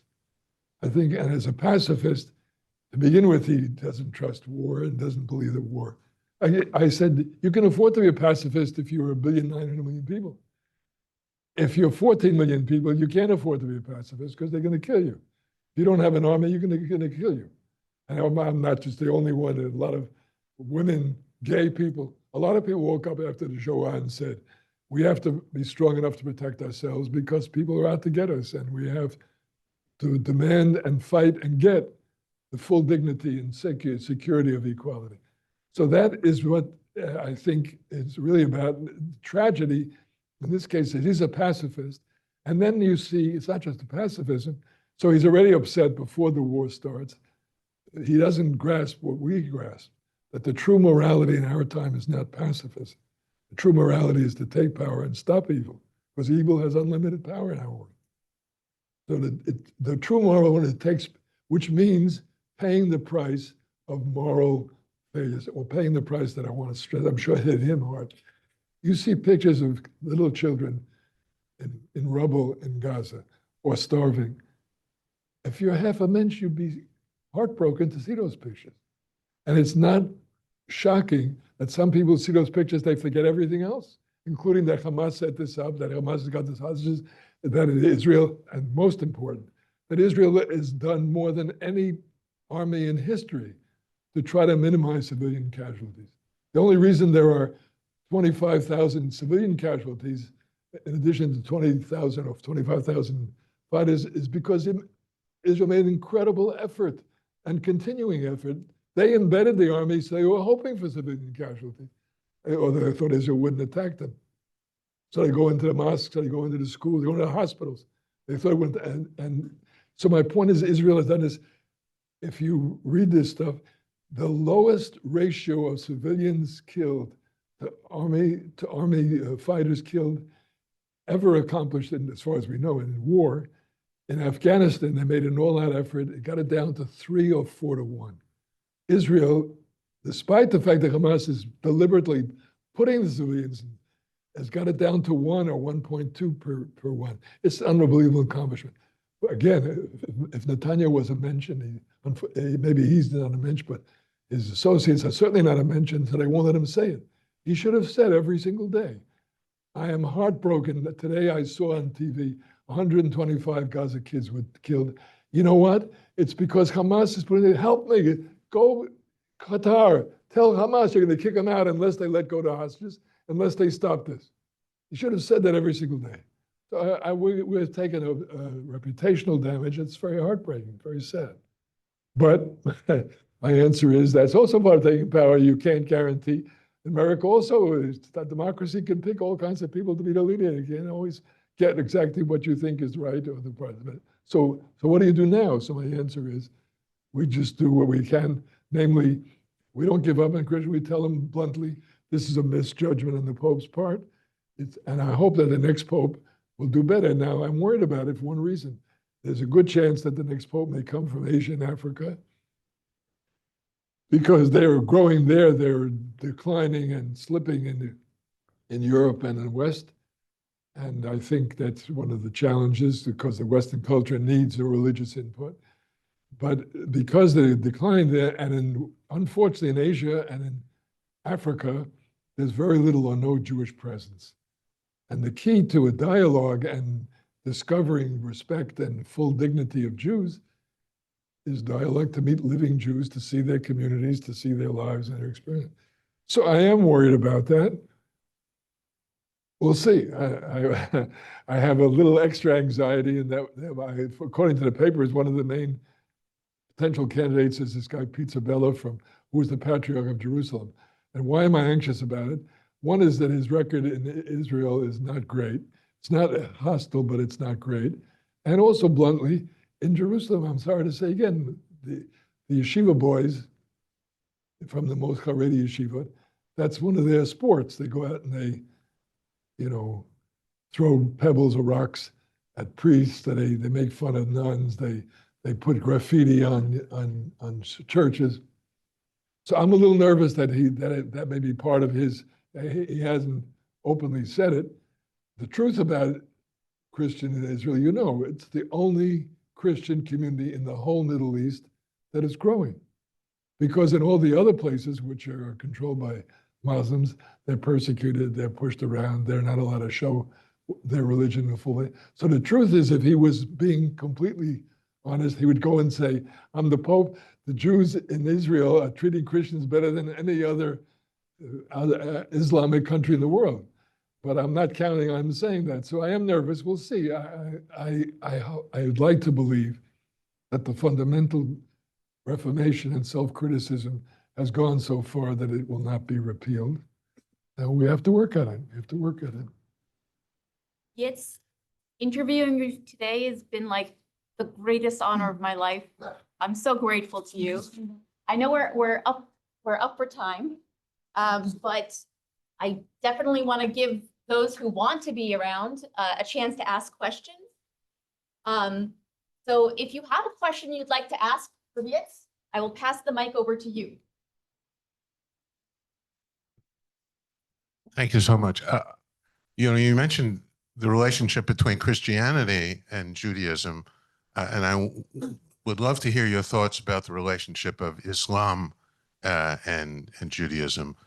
Speaker 2: I think, and as a pacifist, to begin with, he doesn't trust war and doesn't believe that war. I said, you can afford to be a pacifist if you're 1,900,000,000 people. If you're 14 million people, you can't afford to be a pacifist because they're going to kill you. If you don't have an army, you're going to kill you. And I'm not just the only one. A lot of women, gay people, a lot of people woke up after the Shoah and said, we have to be strong enough to protect ourselves because people are out to get us, and we have to demand and fight and get the full dignity and security of equality. So that is what I think it's really about. Tragedy, in this case, he's a pacifist. And then you see, it's not just a pacifism. So he's already upset before the war starts. He doesn't grasp what we grasp, that the true morality in our time is not pacifism. The true morality is to take power and stop evil, because evil has unlimited power in our world. So the true moral it takes, which means paying the price of moral failures, or paying the price that I want to stress. I'm sure it hit him hard. You see pictures of little children in rubble in Gaza or starving. If you're half a mensch, you'd be heartbroken to see those pictures. And it's not shocking that some people see those pictures, they forget everything else, including that Hamas set this up, that Hamas has got this hostages, that Israel, and most important, that Israel has done more than any army in history to try to minimize civilian casualties. The only reason there are 25,000 civilian casualties, in addition to 20,000 or 25,000 fighters, is because Israel made an incredible effort and continuing effort. They embedded the army, so they were hoping for civilian casualties, or they thought Israel wouldn't attack them. So they go into the mosques, so they go into the schools, they go into the hospitals. They thought it wouldn't, and so my point is, Israel has done this. If you read this stuff, the lowest ratio of civilians killed to army fighters killed ever accomplished, as far as we know, in war. In Afghanistan, they made an all-out effort. It got it down to 3 or 4 to 1. Israel, despite the fact that Hamas is deliberately putting the civilians in, has got it down to 1 or 1.2 per 1. It's an unbelievable accomplishment. Again, if Netanyahu was a mensch, maybe he's not a mensch, but his associates are certainly not a mensch, so they won't let him say it. He should have said every single day, I am heartbroken that today I saw on TV 125 Gaza kids were killed. You know what? It's because Hamas is putting it, help me, go Qatar, tell Hamas you're going to kick them out unless they let go the hostages, unless they stop this. You should have said that every single day. So we're taking a reputational damage. It's very heartbreaking, very sad. But my answer is that's also part of taking power. You can't guarantee. America also is that democracy can pick all kinds of people to be the leader. You can't always get exactly what you think is right or the president. So what do you do now? So my answer is, We just do what we can. Namely, we don't give up on Christian. We tell them bluntly, this is a misjudgment on the Pope's part. And I hope that the next Pope will do better. Now, I'm worried about it for one reason. There's a good chance that the next Pope may come from Asia and Africa, because they're growing there, they're declining and slipping in Europe and in the West. And I think that's one of the challenges, because the Western culture needs a religious input. But because they decline there, and unfortunately in Asia and in Africa, there's very little or no Jewish presence. And the key to a dialogue and discovering respect and full dignity of Jews is dialogue, to meet living Jews, to see their communities, to see their lives and their experience. So I am worried about that. We'll see. I have a little extra anxiety in that, according to the papers, one of the main potential candidates is this guy, Pizzabella, who was the Patriarch of Jerusalem. And why am I anxious about it? One is that his record in Israel is not great. It's not hostile, but it's not great. And also, bluntly, in Jerusalem, I'm sorry to say again, the yeshiva boys from the most Haredi yeshiva, that's one of their sports. They go out and they, throw pebbles or rocks at priests. They make fun of nuns. They put graffiti on churches. So I'm a little nervous that that may be part of his. He hasn't openly said it. The truth about Christian in Israel, it's the only Christian community in the whole Middle East that is growing. Because in all the other places, which are controlled by Muslims, they're persecuted, they're pushed around, they're not allowed to show their religion in a full way. So the truth is, if he was being completely honest, he would go and say, I'm the Pope. The Jews in Israel are treating Christians better than any other Islamic country in the world. But I'm not counting on him saying that. So I am nervous. We'll see. I would like to believe that the fundamental reformation and self-criticism has gone so far that it will not be repealed. Now we have to work at it. We have to work at it.
Speaker 1: Yitz, interviewing you today has been like the greatest honor of my life. I'm so grateful to you. I know we're up for time, but I definitely want to give those who want to be around a chance to ask questions. So if you have a question you'd like to ask for Yitz, I will pass the mic over to you.
Speaker 4: Thank you so much. You mentioned the relationship between Christianity and Judaism, and I would love to hear your thoughts about the relationship of Islam and Judaism.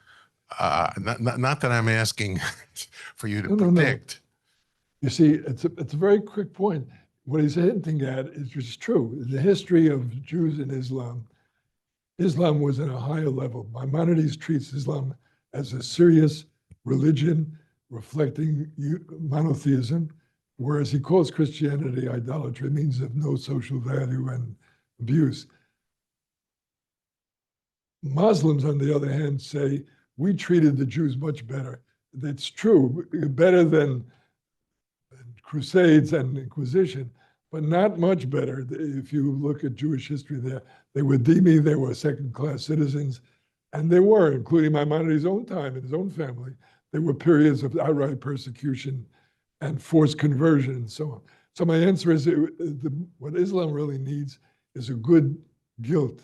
Speaker 4: Not that I'm asking for you to predict.
Speaker 2: No. You see, it's a very quick point. What he's hinting at is just true. In the history of Jews and Islam, Islam was at a higher level. Maimonides treats Islam as a serious religion reflecting monotheism, whereas he calls Christianity idolatry, means of no social value and abuse. Muslims, on the other hand, say, we treated the Jews much better. That's true, better than Crusades and Inquisition, but not much better. If you look at Jewish history there, they were dhimmi, they were second-class citizens, and they were, including Maimonides' own time and his own family, there were periods of outright persecution and forced conversion and so on. So my answer is, what Islam really needs is a good guilt.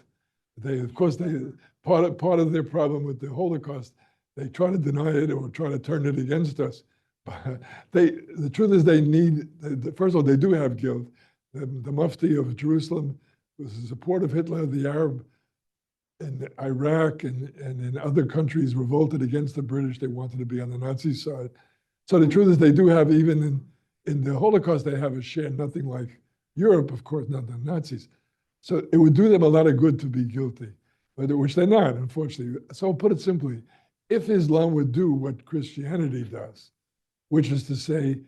Speaker 2: Part of their problem with the Holocaust, they try to deny it or try to turn it against us. But the truth is they need, first of all, they do have guilt. The Mufti of Jerusalem was a supporter of Hitler. The Arab in Iraq and in other countries revolted against the British. They wanted to be on the Nazi side. So the truth is they do have, even in the Holocaust, they have a share, nothing like Europe, of course, not the Nazis. So it would do them a lot of good to be guilty, which they're not, unfortunately. So I'll put it simply, if Islam would do what Christianity does, which is to say,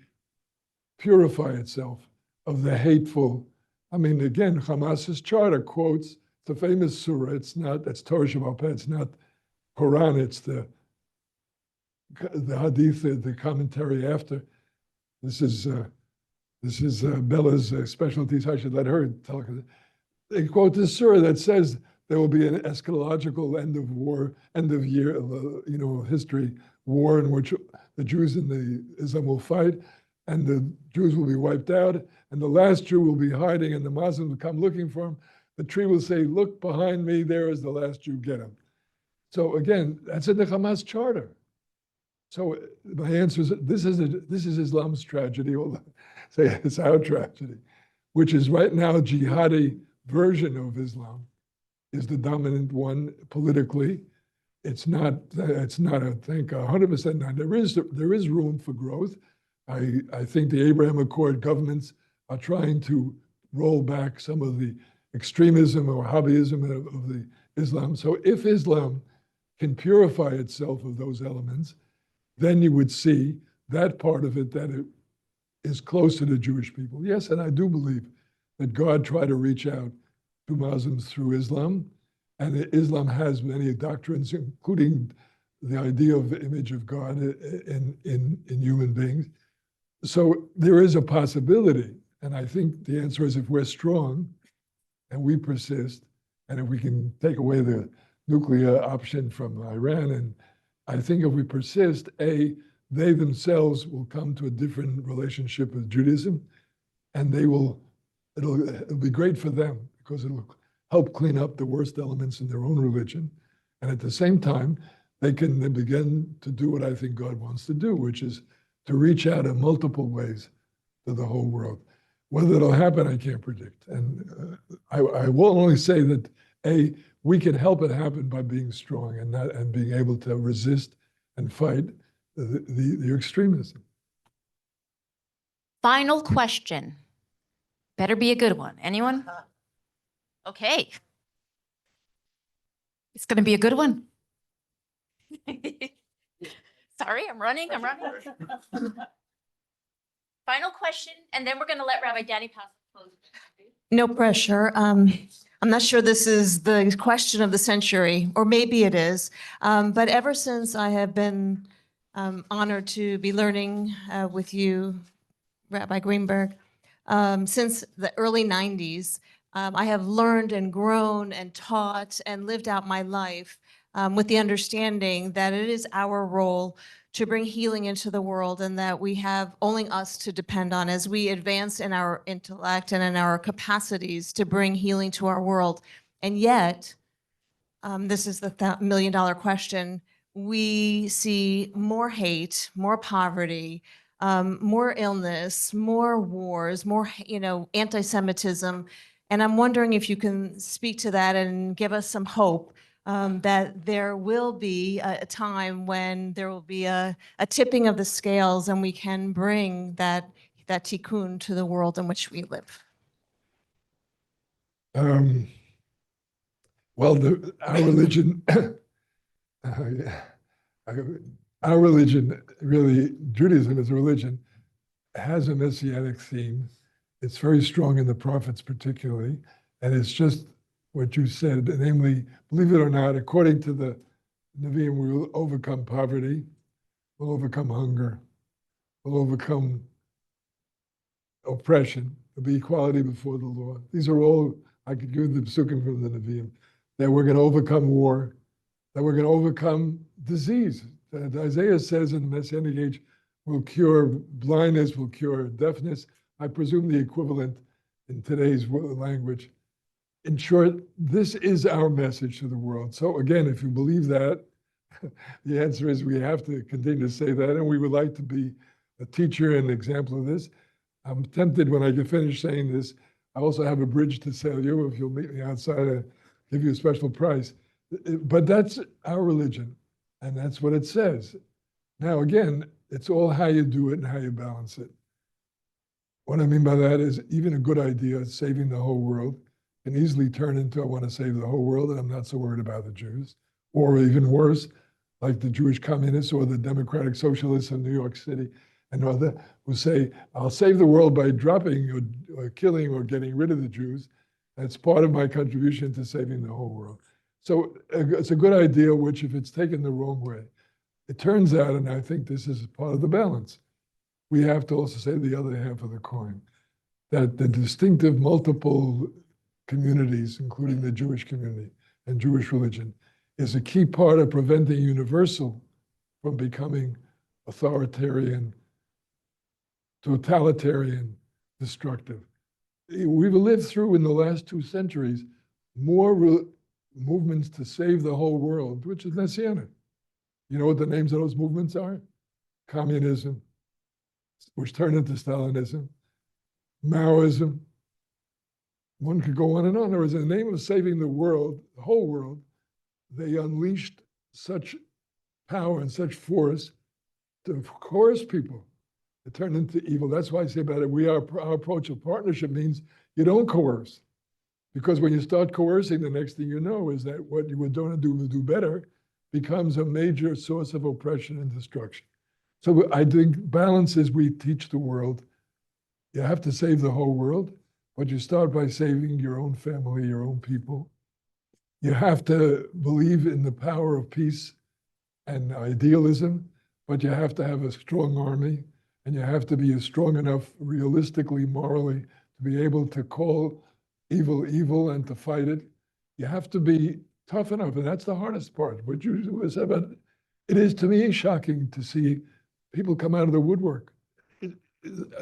Speaker 2: purify itself of the hateful. I mean, again, Hamas's charter quotes the famous surah. It's Torah Shabbat, it's not Quran, it's the hadith, the commentary after. This is Bella's specialty, so I should let her tell her. they quote this surah that says there will be an eschatological end of war, end of year, history, war in which the Jews and the Islam will fight, and the Jews will be wiped out, and the last Jew will be hiding, and the Muslims will come looking for him. The tree will say, "Look behind me, there is the last Jew, get him." So again, that's in the Hamas charter. So my answer is, this is Islam's tragedy, although say it's our tragedy, which is right now jihadi version of Islam is the dominant one politically. It's not I think 100% not. There is room for growth. I think the Abraham Accord governments are trying to roll back some of the extremism or hobbyism of the Islam. So if Islam can purify itself of those elements, then you would see that part of it, that it is close to the Jewish people. Yes, and I do believe that God tried to reach out to Muslims through Islam, and Islam has many doctrines, including the idea of the image of God in human beings. So there is a possibility, and I think the answer is if we're strong and we persist, and if we can take away the nuclear option from Iran, and I think if we persist, they themselves will come to a different relationship with Judaism, and it'll be great for them because it'll help clean up the worst elements in their own religion. And at the same time, they can then begin to do what I think God wants to do, which is to reach out in multiple ways to the whole world. Whether it'll happen, I can't predict. And I will only say that, we can help it happen by being strong and being able to resist and fight the extremism.
Speaker 1: Final question. Better be a good one. Anyone? Okay. It's going to be a good one. Sorry, I'm running. Final question, and then we're going to let Rabbi Danny pass the close.
Speaker 3: No pressure. I'm not sure this is the question of the century, or maybe it is. But ever since I have been honored to be learning with you, Rabbi Greenberg, since the early 90s, I have learned and grown and taught and lived out my life with the understanding that it is our role to bring healing into the world, and that we have only us to depend on as we advance in our intellect and in our capacities to bring healing to our world. And yet, this is the million-dollar question, we see more hate, more poverty, more illness, more wars, more anti-Semitism. And I'm wondering if you can speak to that and give us some hope that there will be a time when there will be a tipping of the scales, and we can bring that tikkun to the world in which we live.
Speaker 2: Well, our religion, really, Judaism as a religion, has a messianic theme. It's very strong in the prophets particularly, and it's just what you said, namely, believe it or not, according to the Nevi'im, we will overcome poverty, we'll overcome hunger, we'll overcome oppression, there'll be equality before the law. These are all, I could give the psukim from the Nevi'im, that we're going to overcome war, that we're going to overcome disease. That Isaiah says in the Messianic age, will cure blindness, will cure deafness. I presume the equivalent in today's language. In short, this is our message to the world. So again, if you believe that, the answer is we have to continue to say that, and we would like to be a teacher and example of this. I'm tempted when I get finished saying this, I also have a bridge to sell you. If you'll meet me outside, I'll give you a special price. But that's our religion, and that's what it says. Now, again, it's all how you do it and how you balance it. What I mean by that is even a good idea, saving the whole world, can easily turn into, I want to save the whole world, and I'm not so worried about the Jews. Or even worse, like the Jewish communists or the democratic socialists in New York City and other who say, I'll save the world by dropping or killing or getting rid of the Jews. That's part of my contribution to saving the whole world. So it's a good idea, which if it's taken the wrong way, it turns out, and I think this is part of the balance, we have to also say the other half of the coin, that the distinctive multiple communities, including the Jewish community and Jewish religion, is a key part of preventing universal from becoming authoritarian, totalitarian, destructive. We've lived through in the last 2 centuries more movements to save the whole world, which is messianic. You know what the names of those movements are? Communism, which turned into Stalinism, Maoism. One could go on and on. There was, in the name of saving the world, the whole world, they unleashed such power and such force to coerce people. It turned into evil. That's why I say about it, our approach of partnership means you don't coerce. Because when you start coercing, the next thing you know is that what you were going to do better becomes a major source of oppression and destruction. So I think balance is we teach the world. You have to save the whole world, but you start by saving your own family, your own people. You have to believe in the power of peace and idealism, but you have to have a strong army, and you have to be strong enough realistically, morally, to be able to call evil evil and to fight it. You have to be tough enough, and that's the hardest part. What you said about it is, to me, shocking to see people come out of the woodwork. I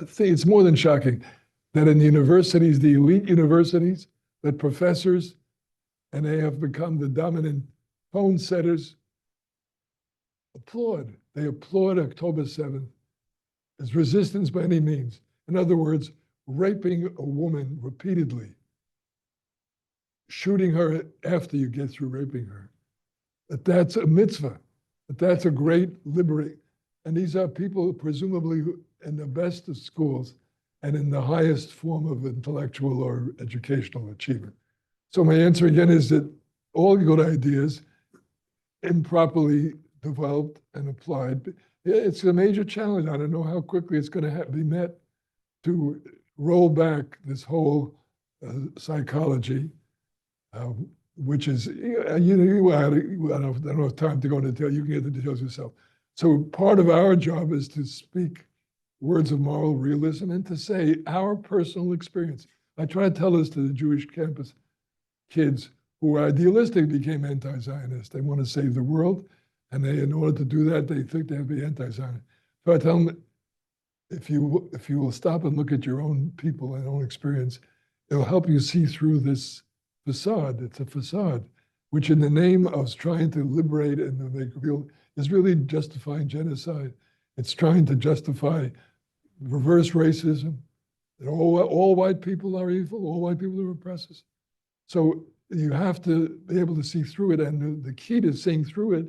Speaker 2: think it's more than shocking that in the universities, the elite universities, that professors, and they have become the dominant tone setters, applaud. They applaud October 7th as resistance by any means. In other words, raping a woman repeatedly, shooting her after you get through raping her, that's a mitzvah, that's a great liberty. And these are people presumably in the best of schools and in the highest form of intellectual or educational achievement. So my answer again is that all good ideas, improperly developed and applied, it's a major challenge. I don't know how quickly it's going to be met to roll back this whole psychology, which is, I don't have time to go into detail. You can get the details yourself. So part of our job is to speak words of moral realism and to say our personal experience. I try to tell this to the Jewish campus kids who are idealistic became anti-Zionist. They want to save the world, and they, in order to do that, they think they have to be anti-Zionist. So I tell them, if you will stop and look at your own people and own experience, it'll help you see through this facade. It's a facade, which in the name of trying to liberate and to make real, is really justifying genocide. It's trying to justify reverse racism, that all white people are evil, all white people are oppressors. So you have to be able to see through it, and the key to seeing through it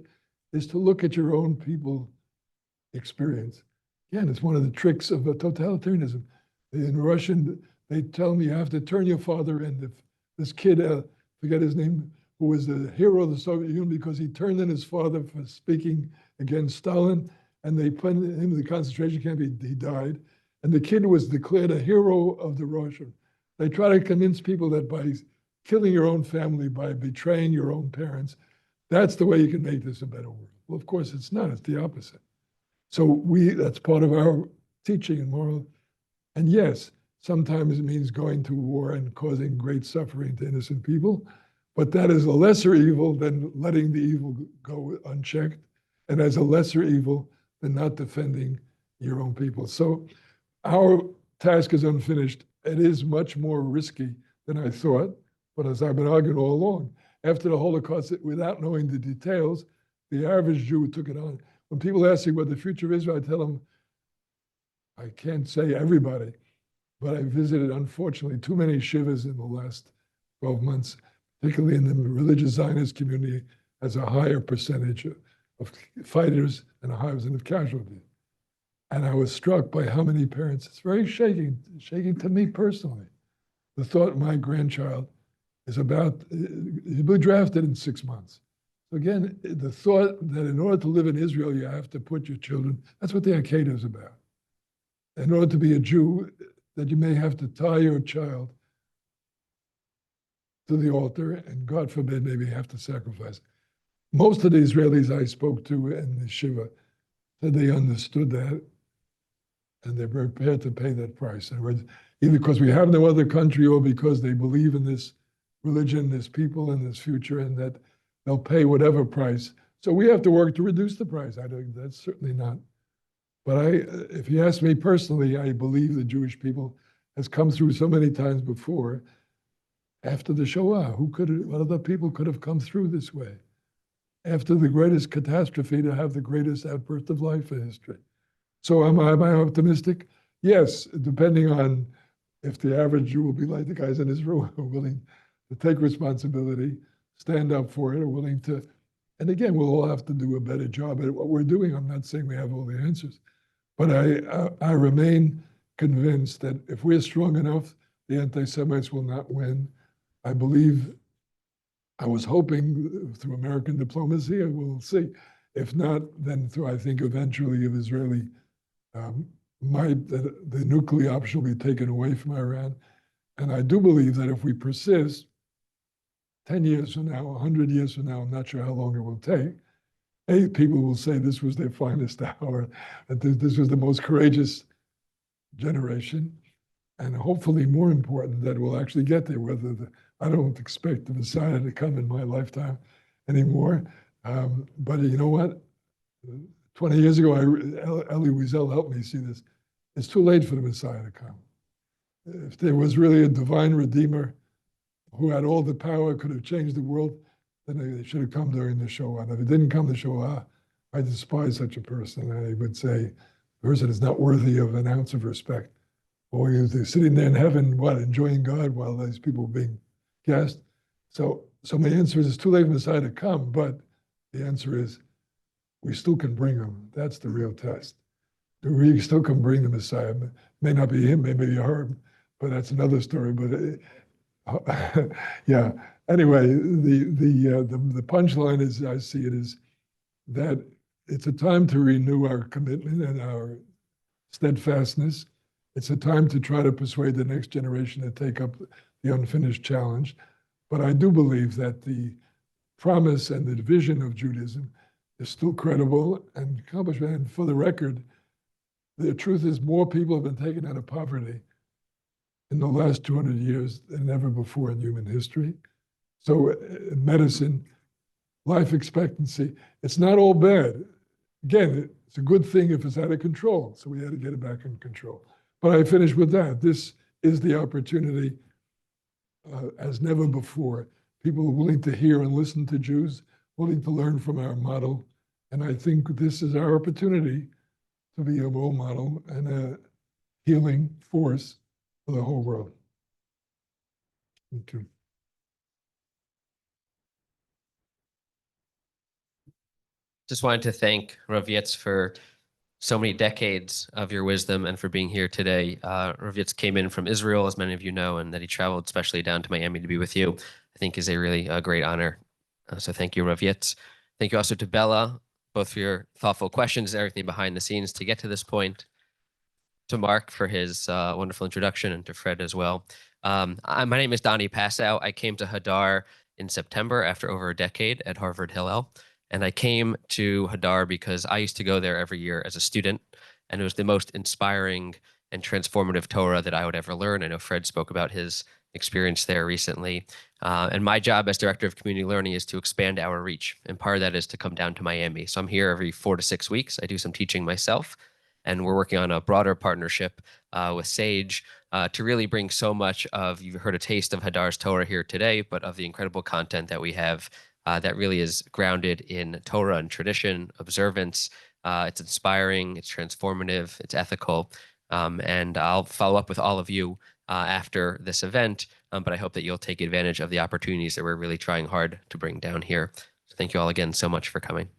Speaker 2: is to look at your own people experience. Again, it's one of the tricks of totalitarianism. In Russian, they tell me you have to turn your father in. If this kid, forget his name, who was the hero of the Soviet Union because he turned in his father for speaking against Stalin, and they put him in the concentration camp, he died. And the kid was declared a hero of the Russian. They try to convince people that by killing your own family, by betraying your own parents, that's the way you can make this a better world. Well, of course it's not, it's the opposite. So that's part of our teaching and moral. And yes, sometimes it means going to war and causing great suffering to innocent people, but that is a lesser evil than letting the evil go unchecked, and as a lesser evil than not defending your own people. So our task is unfinished. It is much more risky than I thought, but as I've been arguing all along, after the Holocaust, without knowing the details, the average Jew took it on. When people ask me what the future of Israel, I tell them, I can't say everybody, but I visited, unfortunately, too many shivas in the last 12 months, particularly in the religious Zionist community, has a higher percentage of fighters and a higher percentage of casualties. And I was struck by how many parents, it's very shaking to me personally. The thought my grandchild is about, he'll be drafted in 6 months. So again, the thought that in order to live in Israel, you have to put your children, that's what the CAJE is about. In order to be a Jew, that you may have to tie your child to the altar, and God forbid, maybe have to sacrifice. Most of the Israelis I spoke to in the Shiva said they understood that, and they're prepared to pay that price. In other words, either because we have no other country or because they believe in this religion, this people, and this future, and that they'll pay whatever price. So we have to work to reduce the price. That's certainly not. But if you ask me personally, I believe the Jewish people has come through so many times before. After the Shoah, what other people could have come through this way? After the greatest catastrophe, to have the greatest outburst of life in history. So am I optimistic? Yes, depending on if the average Jew will be like the guys in this room who are willing to take responsibility, stand up for it, are willing to, and again, we'll all have to do a better job at what we're doing. I'm not saying we have all the answers, but I remain convinced that if we're strong enough, the anti-Semites will not win. I believe, I was hoping through American diplomacy, and we'll see. If not, then through, I think, eventually of Israeli the nuclear option will be taken away from Iran. And I do believe that if we persist, 10 years from now, 100 years from now, I'm not sure how long it will take, people will say this was their finest hour, that this was the most courageous generation. And hopefully more important, that we'll actually get there, I don't expect the Messiah to come in my lifetime anymore. But you know what? 20 years ago, Elie Wiesel helped me see this. It's too late for the Messiah to come. If there was really a divine Redeemer who had all the power, could have changed the world, then they should have come during the Shoah. And if it didn't come to Shoah, I despise such a person. I would say the person is not worthy of an ounce of respect. Or they're sitting there in heaven, enjoying God while these people are being cast. So my answer is it's too late for the Messiah to come, but the answer is we still can bring him. That's the real test. We still can bring the Messiah. It may not be him, maybe her, but that's another story. But yeah. Anyway, the punchline is, I see it, is that it's a time to renew our commitment and our steadfastness. It's a time to try to persuade the next generation to take up the unfinished challenge. But I do believe that the promise and the vision of Judaism is still credible and accomplishment. And for the record, the truth is more people have been taken out of poverty in the last 200 years than ever before in human history. So medicine, life expectancy, it's not all bad. Again, it's a good thing if it's out of control. So we had to get it back in control. But I finish with that. This is the opportunity as never before. People are willing to hear and listen to Jews, willing to learn from our model. And I think this is our opportunity to be a role model and a healing force for the whole world. Thank you.
Speaker 5: Just wanted to thank Rav Yitz for so many decades of your wisdom and for being here today. Rav Yitz came in from Israel, as many of you know, and that he traveled especially down to Miami to be with you, I think is a really great honor. So thank you, Rav Yitz. Thank you also to Bella, both for your thoughtful questions and everything behind the scenes to get to this point, to Mark for his wonderful introduction, and to Fred as well. My name is Donnie Passow. I came to Hadar in September after over a decade at Harvard Hillel. And I came to Hadar because I used to go there every year as a student, and it was the most inspiring and transformative Torah that I would ever learn. I know Fred spoke about his experience there recently. And my job as director of community learning is to expand our reach. And part of that is to come down to Miami. So I'm here every 4 to 6 weeks. I do some teaching myself, and we're working on a broader partnership with CAJE to really bring so much of, you've heard a taste of Hadar's Torah here today, but of the incredible content that we have that really is grounded in Torah and tradition, observance. It's inspiring, it's transformative, it's ethical. And I'll follow up with all of you after this event, but I hope that you'll take advantage of the opportunities that we're really trying hard to bring down here. So thank you all again so much for coming.